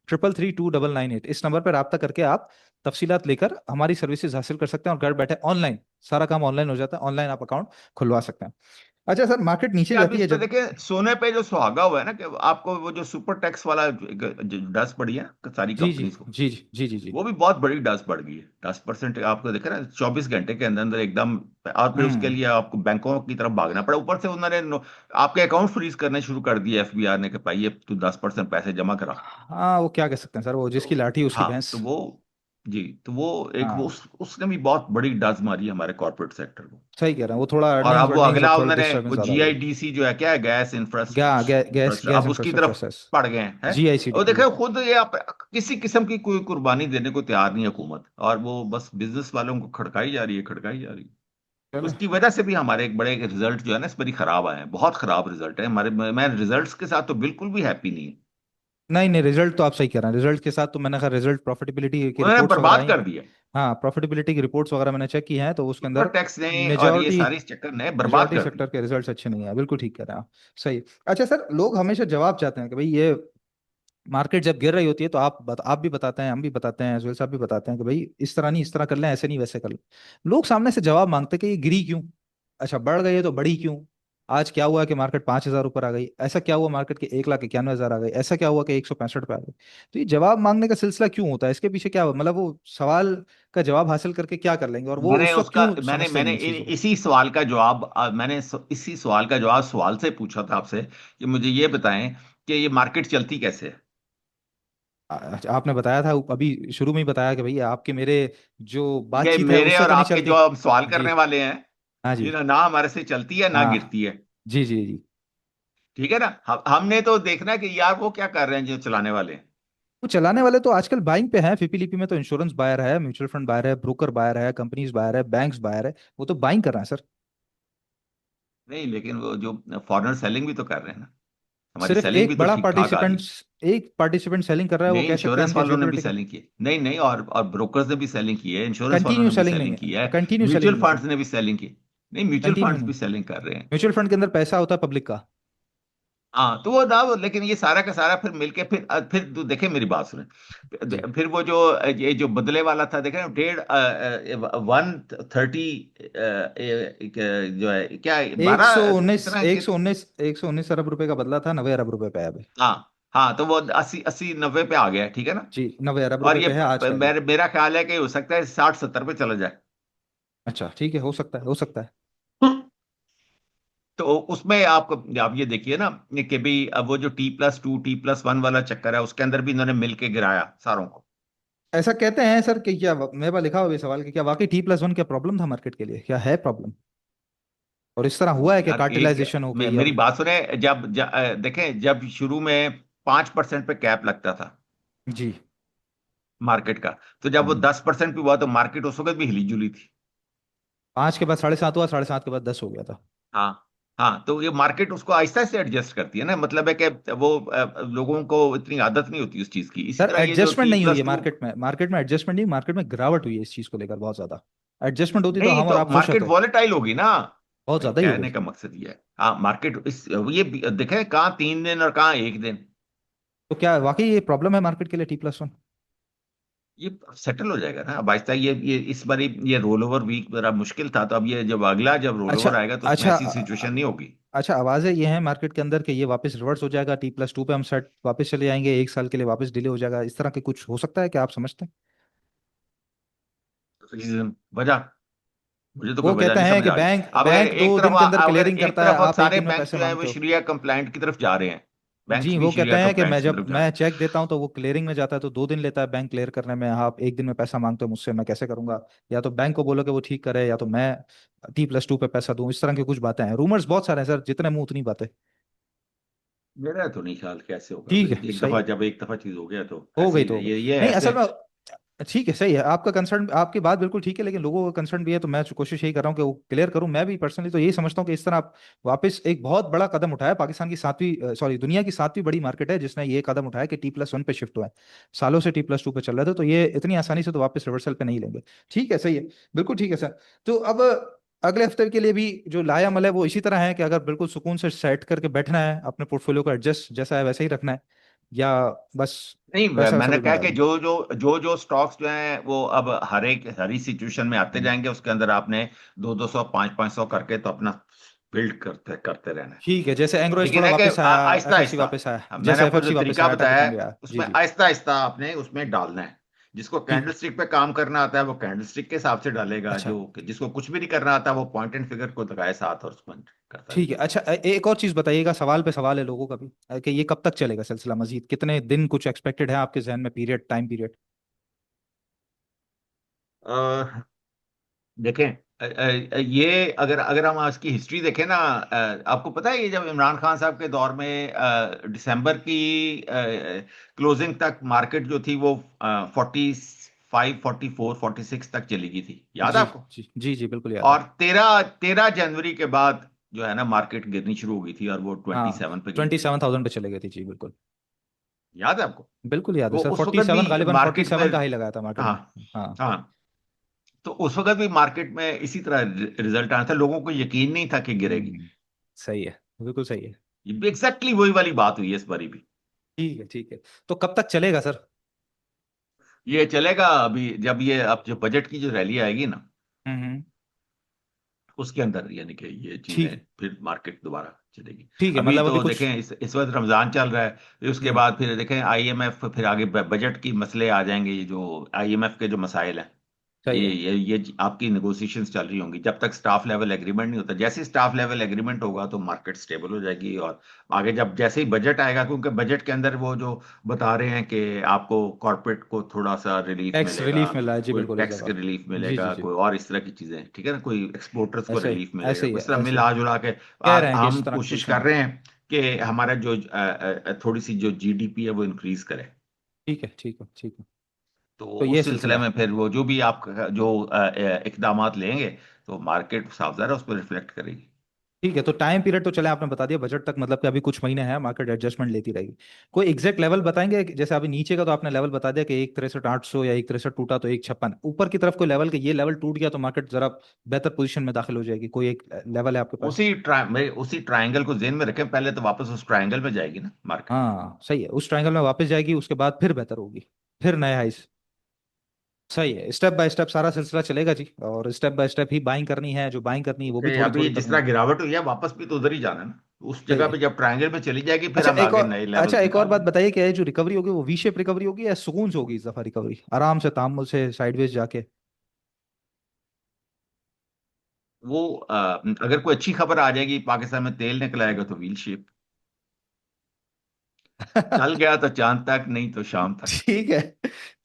333 2998। इस नंबर पर रब्ता करके आप तफसीलात लेकर हमारी सर्विसेज हासिल कर सकते हैं, और घर बैठे ऑनलाइन सारा काम ऑनलाइन हो जाता है, ऑनलाइन आप अकाउंट खुलवा सकते हैं। अच्छा सर, मार्केट नीचे अब जाती इस है पे जब। देखें, सोने पे जो सुहागा हुआ है ना, कि आपको वो जो सुपर टैक्स वाला डस्ट पड़ी है सारी जी जी कंपनीज को, जी जी जी जी जी। वो भी बहुत बड़ी डस्ट बढ़ गई है। 10% आपको देखे ना, 24 घंटे के अंदर अंदर एकदम। और फिर उसके हम्म। लिए आपको बैंकों की तरफ भागना पड़ा, ऊपर से उन्होंने आपके अकाउंट फ्रीज करने शुरू कर दिए एफबीआर ने, कि भाई ये तू 10% पैसे जमा करा। हाँ, वो क्या कह सकते हैं सर, वो जिसकी तो लाठी उसकी हाँ, भैंस। तो वो जी, तो वो एक वो हाँ, उसने भी बहुत बड़ी डज मारी हमारे कॉर्पोरेट सेक्टर को। सही कह रहे हैं, वो थोड़ा और अर्निंग्स अब वो वर्निंग्स, अगला अब थोड़ा उन्होंने डिस्टर्बेंस वो ज्यादा हो गई। जीआईडीसी जो है, क्या है, गैस गैस इंफ्रास्ट्रक्चर, गैस अब उसकी इंफ्रास्ट्रक्चर तरफ सेस। पड़ गए हैं। जीआईसीडी और जी। देखो खुद ये आप, किसी किस्म की कोई कुर्बानी देने को तैयार नहीं है हुकूमत, और वो बस बिजनेस वालों को खड़काई जा रही है, खड़काई जा रही है। चलो। उसकी वजह से भी हमारे एक बड़े रिजल्ट जो है ना इस बारी खराब आए हैं, बहुत खराब रिजल्ट है हमारे। मैं रिजल्ट्स के साथ तो बिल्कुल भी हैप्पी नहीं है। नहीं नहीं, रिजल्ट तो आप सही कह रहे हैं, रिजल्ट के साथ तो मैंने कहा, रिजल्ट प्रॉफिटेबिलिटी की उन्होंने रिपोर्ट्स वगैरह बर्बाद आई हैं। कर दिया। हाँ, प्रॉफिटेबिलिटी की रिपोर्ट्स वगैरह मैंने चेक की हैं, तो उसके सुपर अंदर टैक्स ने और ये मेजॉरिटी सारी चक्कर ने बर्बाद मेजॉरिटी कर सेक्टर दी। के रिजल्ट्स अच्छे नहीं है, बिल्कुल ठीक कह रहे हैं आप। सही। अच्छा सर, लोग हमेशा जवाब चाहते हैं कि भाई ये मार्केट जब गिर रही होती है तो आप भी बताते हैं, हम भी बताते हैं, सुहेल साहब भी बताते हैं कि भाई इस तरह नहीं, इस तरह कर लें, ऐसे नहीं वैसे कर लें। लोग सामने से जवाब मांगते हैं कि ये गिरी क्यों, अच्छा बढ़ गई है तो बढ़ी क्यों, आज क्या हुआ कि मार्केट 5,000 ऊपर आ गई, ऐसा क्या हुआ मार्केट के 1,91,000 आ गई, ऐसा क्या हुआ कि 165 पे आ गई। तो ये जवाब मांगने का सिलसिला क्यों होता है, इसके पीछे क्या मतलब वो सवाल का जवाब हासिल करके क्या कर लेंगे, और वो मैंने उस वक्त उसका क्यों मैंने समझते नहीं मैंने इस चीज़ों को। इसी सवाल का जवाब इसी सवाल का जवाब सवाल से पूछा था आपसे, कि मुझे ये बताएं कि ये मार्केट चलती कैसे है। अच्छा, आपने बताया था अभी शुरू में ही बताया कि भाई आपके मेरे जो ये बातचीत है मेरे उससे और तो नहीं आपके चलती। जो हम सवाल जी। करने वाले हैं, हाँ जी। ये ना ना हमारे से चलती है ना हाँ गिरती है। जी जी जी। ठीक है ना, हमने तो देखना है कि यार वो क्या कर रहे हैं जो चलाने वाले हैं। वो चलाने वाले तो आजकल बाइंग पे हैं, फीपीलीपी में तो इंश्योरेंस बायर है, म्यूचुअल फंड बायर है, ब्रोकर बायर है, कंपनीज बायर है, बैंक्स बायर है, वो तो बाइंग कर रहे हैं सर। नहीं, लेकिन वो जो फॉरेनर सेलिंग भी तो कर रहे हैं ना, हमारी सिर्फ सेलिंग एक भी तो बड़ा ठीक ठाक आ रही पार्टिसिपेंट, है। एक पार्टिसिपेंट सेलिंग कर रहा है, वो नहीं, कह सकते हैं इंश्योरेंस इनके वालों ने भी जियोपॉलिटिकल। सेलिंग की है। नहीं नहीं, और ब्रोकर्स ने भी सेलिंग की है, इंश्योरेंस वालों कंटिन्यू ने भी सेलिंग नहीं सेलिंग की है, है। कंटिन्यू सेलिंग म्यूचुअल नहीं है सर। फंड्स ने भी सेलिंग की। नहीं, म्यूचुअल कंटिन्यू फंड्स भी नहीं। सेलिंग कर रहे हैं। म्यूचुअल फंड के अंदर पैसा होता है पब्लिक का। हाँ, तो वो ना लेकिन ये सारा का सारा फिर मिलके फिर तो देखे, मेरी बात सुने। जी। फिर वो जो ये जो बदले वाला था, देखे ना, 130 जो है क्या, एक सौ 12 उन्नीस कितना एक सौ उन्नीस 119 अरब रुपए का बदला था, 90 अरब रुपए पे है अभी। हाँ हाँ, तो वो 80 80 90 पे आ गया, ठीक है ना। जी, 90 अरब और रुपए ये पे है आज का जी। मेरा ख्याल है कि हो सकता है 60 70 पे चला जाए। अच्छा ठीक है, हो सकता है, हो सकता है। तो उसमें आप ये देखिए ना, कि भी अब वो जो T+2 T+1 वाला चक्कर है, उसके अंदर भी इन्होंने मिल के गिराया सारों को। ऐसा कहते हैं सर कि क्या, मेरे पास लिखा हुआ है सवाल कि क्या वाकई T+1 क्या प्रॉब्लम था मार्केट के लिए, क्या है प्रॉब्लम, और इस तरह हुआ है कि यार एक कार्टिलाइजेशन हो गई मेरी अब। बात सुने, देखें, जब शुरू में 5% पे कैप लगता था जी। मार्केट का, तो जब वो हम्म। 10% पे हुआ तो मार्केट उस वक्त भी हिली जुली थी। 5 के बाद 7.5 हुआ, 7.5 के बाद 10 हो गया था। हाँ हाँ, तो ये मार्केट उसको आहिस्ता से एडजस्ट करती है ना, मतलब है कि वो लोगों को इतनी आदत नहीं होती उस चीज की। इसी सर तरह ये जो एडजस्टमेंट टी नहीं हुई है प्लस टू मार्केट में, मार्केट में एडजस्टमेंट नहीं, मार्केट में गिरावट हुई है इस चीज को लेकर बहुत ज्यादा। एडजस्टमेंट होती तो नहीं, हम और तो आप खुश मार्केट होते। वॉलेटाइल होगी ना। बहुत भाई ज्यादा ही हो कहने गई। का मकसद ये है, हाँ, मार्केट इस ये देखें, कहाँ 3 दिन और कहाँ 1 दिन। तो क्या वाकई ये प्रॉब्लम है मार्केट के लिए T+1। ये सेटल हो जाएगा ना अब आहिस्ता। ये इस बार ये रोल ओवर वीक बड़ा मुश्किल था, तो अब ये जब अगला जब रोल अच्छा ओवर आएगा तो उसमें अच्छा ऐसी सिचुएशन नहीं होगी। अच्छा, आवाजें ये हैं मार्केट के अंदर कि ये वापस रिवर्स हो जाएगा, T+2 पे हम सेट वापस चले जाएंगे, 1 साल के लिए वापस डिले हो जाएगा, इस तरह के कुछ हो सकता है क्या, आप समझते हैं। रीजन, वजह, मुझे तो कोई वो वजह कहते नहीं हैं समझ कि आ रही। बैंक अब बैंक एक दो तरफ दिन के अंदर अगर क्लियरिंग एक करता है, तरफ अब आप एक सारे दिन में बैंक पैसे जो है वो मांगते हो। शरिया कंप्लाइंट की तरफ जा रहे हैं, बैंक्स जी, भी वो कहते शिया तो हैं कि मैं बैंक्स की जब तरफ जा मैं रहे हैं। चेक देता हूँ तो वो क्लियरिंग में जाता है तो 2 दिन लेता है बैंक क्लियर करने में, आप एक दिन में पैसा मांगते हो मुझसे, मैं कैसे करूंगा? या तो बैंक को बोलो कि वो ठीक करे, या तो मैं T+2 पे पैसा दूं। इस तरह की कुछ बातें हैं, रूमर्स बहुत सारे हैं सर, जितने मुंह उतनी बातें। मेरा तो नहीं ख्याल कैसे होगा ठीक भाई, है, एक सही दफा है। जब एक दफा चीज हो गया तो हो ऐसे गई ही तो हो है गई। ये नहीं, ऐसे। असल में ठीक है, सही है आपका कंसर्न, आपकी बात बिल्कुल ठीक है, लेकिन लोगों का कंसर्न भी है, तो मैं कोशिश यही कर रहा हूँ कि वो क्लियर करूँ। मैं भी पर्सनली तो यही समझता हूँ कि इस तरह आप वापस एक बहुत बड़ा कदम उठाया, पाकिस्तान की 7वीं, सॉरी, दुनिया की 7वीं बड़ी मार्केट है जिसने ये कदम उठाया कि T+1 पे शिफ्ट हुआ है। सालों से T+2 पे चल रहे थे, तो ये इतनी आसानी से तो वापस रिवर्सल पे नहीं लेंगे। ठीक है, सही है, बिल्कुल ठीक है सर। तो अब अगले हफ्ते के लिए भी जो लाया अमल है वो इसी तरह है कि अगर बिल्कुल सुकून से सेट करके बैठना है, अपने पोर्टफोलियो को एडजस्ट जैसा है वैसे ही रखना है, या बस नहीं, पैसा वैसा मैंने कुछ में कहा कि डालना है? जो स्टॉक्स जो हैं वो अब हर ही सिचुएशन में आते हम्म। जाएंगे, उसके अंदर आपने 200 500 करके तो अपना बिल्ड करते करते रहना है। ठीक है, जैसे एंग्रोएस लेकिन थोड़ा है कि वापस आया, आहिस्ता एफएफसी आहिस्ता, वापस आया, मैंने जैसे आपको जो एफएफसी वापस तरीका आया, टाटा बताया बिकम है गया, जी उसमें जी। आहिस्ता आहिस्ता आपने उसमें डालना है। जिसको ठीक है। कैंडलस्टिक पे काम करना आता है वो कैंडलस्टिक के हिसाब से डालेगा, अच्छा। जो जिसको कुछ भी नहीं करना आता वो पॉइंट एंड फिगर को लगाए साथ और उसमें करता ठीक रहे। है, अच्छा, एक और चीज बताइएगा, सवाल पे सवाल है लोगों का भी, कि ये कब तक चलेगा सिलसिला, मजीद कितने दिन कुछ एक्सपेक्टेड है आपके जहन में, पीरियड, टाइम पीरियड? देखें, ये अगर अगर हम आज की हिस्ट्री देखें ना, आपको पता है ये जब इमरान खान साहब के दौर में दिसंबर की क्लोजिंग तक मार्केट जो थी वो 45 44 46 तक चली गई थी, याद है जी आपको? जी जी जी, बिल्कुल याद है। और 13 जनवरी के बाद जो है ना मार्केट गिरनी शुरू हो गई थी और वो ट्वेंटी हाँ, सेवन पे गई थी। 27,000 पे चले गए थे जी, बिल्कुल। याद है आपको? बिल्कुल याद है वो सर, उस फोर्टी वक्त भी सेवन गालिबन फोर्टी मार्केट में, सेवन का ही लगाया था मार्केट हाँ ने। हाँ। हाँ, तो उस वक्त भी मार्केट में इसी तरह रिजल्ट आया था, लोगों को यकीन नहीं था कि गिरेगी। हम्म। सही है, बिल्कुल सही है। एग्जैक्टली वही वाली बात हुई है इस बारी भी। ठीक है, ठीक है। तो कब तक चलेगा सर? ये चलेगा अभी, जब ये अब जो बजट की जो रैली आएगी ना, हम्म। उसके अंदर यानी कि ये ठीक चीजें है, फिर मार्केट दोबारा चलेगी। ठीक है, अभी मतलब अभी तो कुछ। देखें इस वक्त रमजान चल रहा है, फिर उसके हम्म। बाद फिर देखें आईएमएफ, फिर आगे बजट की मसले आ जाएंगे, ये जो आईएमएफ के जो मसाइल हैं, सही है। ये आपकी नेगोशिएशंस चल रही होंगी जब तक स्टाफ लेवल एग्रीमेंट नहीं होता। जैसे स्टाफ लेवल एग्रीमेंट होगा तो मार्केट स्टेबल हो जाएगी, और आगे जब जैसे ही बजट आएगा, क्योंकि बजट के अंदर वो जो बता रहे हैं कि आपको कॉर्पोरेट को थोड़ा सा रिलीफ टैक्स मिलेगा, रिलीफ मिल रहा है जी, कोई बिल्कुल, इस टैक्स के दफा। रिलीफ जी जी मिलेगा, जी। कोई और इस तरह की चीजें, ठीक है ना, कोई एक्सपोर्टर्स को ऐसे ही, रिलीफ मिलेगा, ऐसे ही कोई है, इस तरह ऐसे ही मिला जुला के कह रहे हैं कि इस हम तरह की कोशिश पोजीशन कर है। रहे हैं कि हमारा जो थोड़ी सी जो जीडीपी है वो इंक्रीज करे। ठीक है, ठीक है, ठीक है। तो तो ये उस सिलसिले सिलसिला में फिर वो जो भी आप जो इकदामात लेंगे तो मार्केट साफ ज़ाहिर है उस पर रिफ्लेक्ट करेगी। ठीक है। तो टाइम पीरियड तो चले आपने बता दिया, बजट तक मतलब कि अभी कुछ महीने हैं, मार्केट एडजस्टमेंट लेती रहेगी। कोई एग्जैक्ट लेवल बताएंगे जैसे अभी नीचे का तो आपने लेवल बता दिया कि 1,63,800, या 1,63 टूटा तो 1,56, ऊपर की तरफ कोई लेवल के ये लेवल टूट गया तो मार्केट जरा बेहतर पोजीशन में दाखिल हो जाएगी, कोई एक लेवल है आपके पास? उसी ट्रायंगल को जेन में रखें पहले, तो वापस उस ट्रायंगल में जाएगी ना मार्केट। हाँ, सही है, उस ट्रायंगल में वापस जाएगी, उसके बाद फिर बेहतर होगी, फिर नया हाइस। सही है, स्टेप बाय स्टेप सारा सिलसिला चलेगा जी, और step by step he buying करनी है, जो बाइंग करनी है वो भी क्योंकि थोड़ी अभी थोड़ी जिस करनी तरह है। गिरावट हुई है वापस भी तो उधर ही जाना है ना, उस सही जगह है। पे जब ट्रायंगल में चली जाएगी फिर अच्छा, हम एक आगे और नए अच्छा, लेवल्स एक और बात निकालेंगे। बताइए कि ये जो रिकवरी होगी वो वी शेप रिकवरी होगी या सुकून से होगी इस दफा रिकवरी, आराम से तामुल से साइडवेज जाके? वो अगर कोई अच्छी खबर आ जाएगी, पाकिस्तान में तेल निकल आएगा तो व्हील शेप, चल गया तो चांद तक, नहीं तो शाम तक। ठीक है,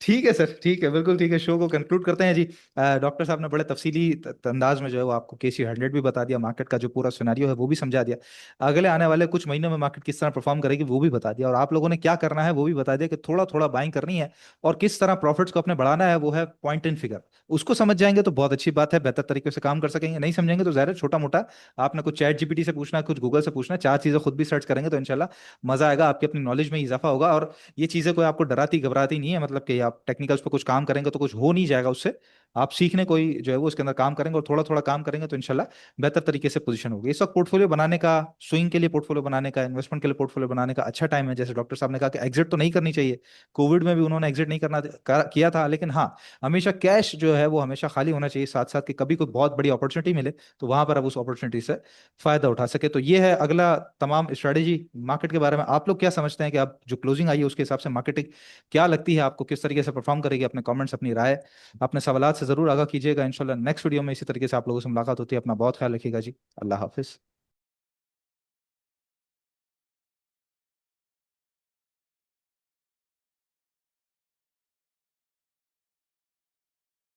ठीक है सर, ठीक है, बिल्कुल ठीक है। शो को कंक्लूड करते हैं जी। डॉक्टर साहब ने बड़े तफसीली अंदाज में जो है वो आपको KC 100 भी बता दिया, मार्केट का जो पूरा सिनेरियो है वो भी समझा दिया, अगले आने वाले कुछ महीनों में मार्केट किस तरह परफॉर्म करेगी वो भी बता दिया, और आप लोगों ने क्या करना है वो भी बता दिया कि थोड़ा थोड़ा बाइंग करनी है, और किस तरह प्रॉफिट्स को अपने बढ़ाना है वो है पॉइंट एंड फिगर। उसको समझ जाएंगे तो बहुत अच्छी बात है, बेहतर तरीके से काम कर सकेंगे, नहीं समझेंगे तो ज़ाहिर है छोटा मोटा आपने कुछ ChatGPT से पूछना है, कुछ गूगल से पूछना है, 4 चीज़ें खुद भी सर्च करेंगे तो इंशाल्लाह मजा आएगा, आपकी अपनी नॉलेज में इजाफा होगा। और ये चीजें कोई आपको डराती घबराती नहीं है, मतलब कि आप टेक्निकल्स पे कुछ काम करेंगे तो कुछ हो नहीं जाएगा उससे, आप सीखने कोई जो है वो उसके अंदर काम करेंगे और थोड़ा थोड़ा काम करेंगे तो इंशाल्लाह बेहतर तरीके से पोजीशन होगी। इस वक्त पोर्टफोलियो बनाने का, स्विंग के लिए पोर्टफोलियो बनाने का, इन्वेस्टमेंट के लिए पोर्टफोलियो बनाने का अच्छा टाइम है। जैसे डॉक्टर साहब ने कहा कि एग्जिट तो नहीं करनी चाहिए, कोविड में भी उन्होंने एग्जिट नहीं किया था, लेकिन हाँ, हमेशा कैश जो है वो हमेशा खाली होना चाहिए साथ साथ, कि कभी कोई बहुत बड़ी अपॉर्चुनिटी मिले तो वहां पर अब उस अपॉर्चुनिटी से फायदा उठा सके। तो ये है अगला तमाम स्ट्रेटेजी मार्केट के बारे में। आप लोग क्या समझते हैं कि आप जो क्लोजिंग आई है उसके हिसाब से मार्केटिंग क्या लगती है आपको, किस तरीके से परफॉर्म करेगी? अपने कमेंट्स, अपनी राय, अपने सवालात से जरूर आगाह कीजिएगा। इंशाल्लाह नेक्स्ट वीडियो में इसी तरीके से आप लोगों से मुलाकात होती है। अपना बहुत ख्याल रखिएगा जी। अल्लाह हाफिज।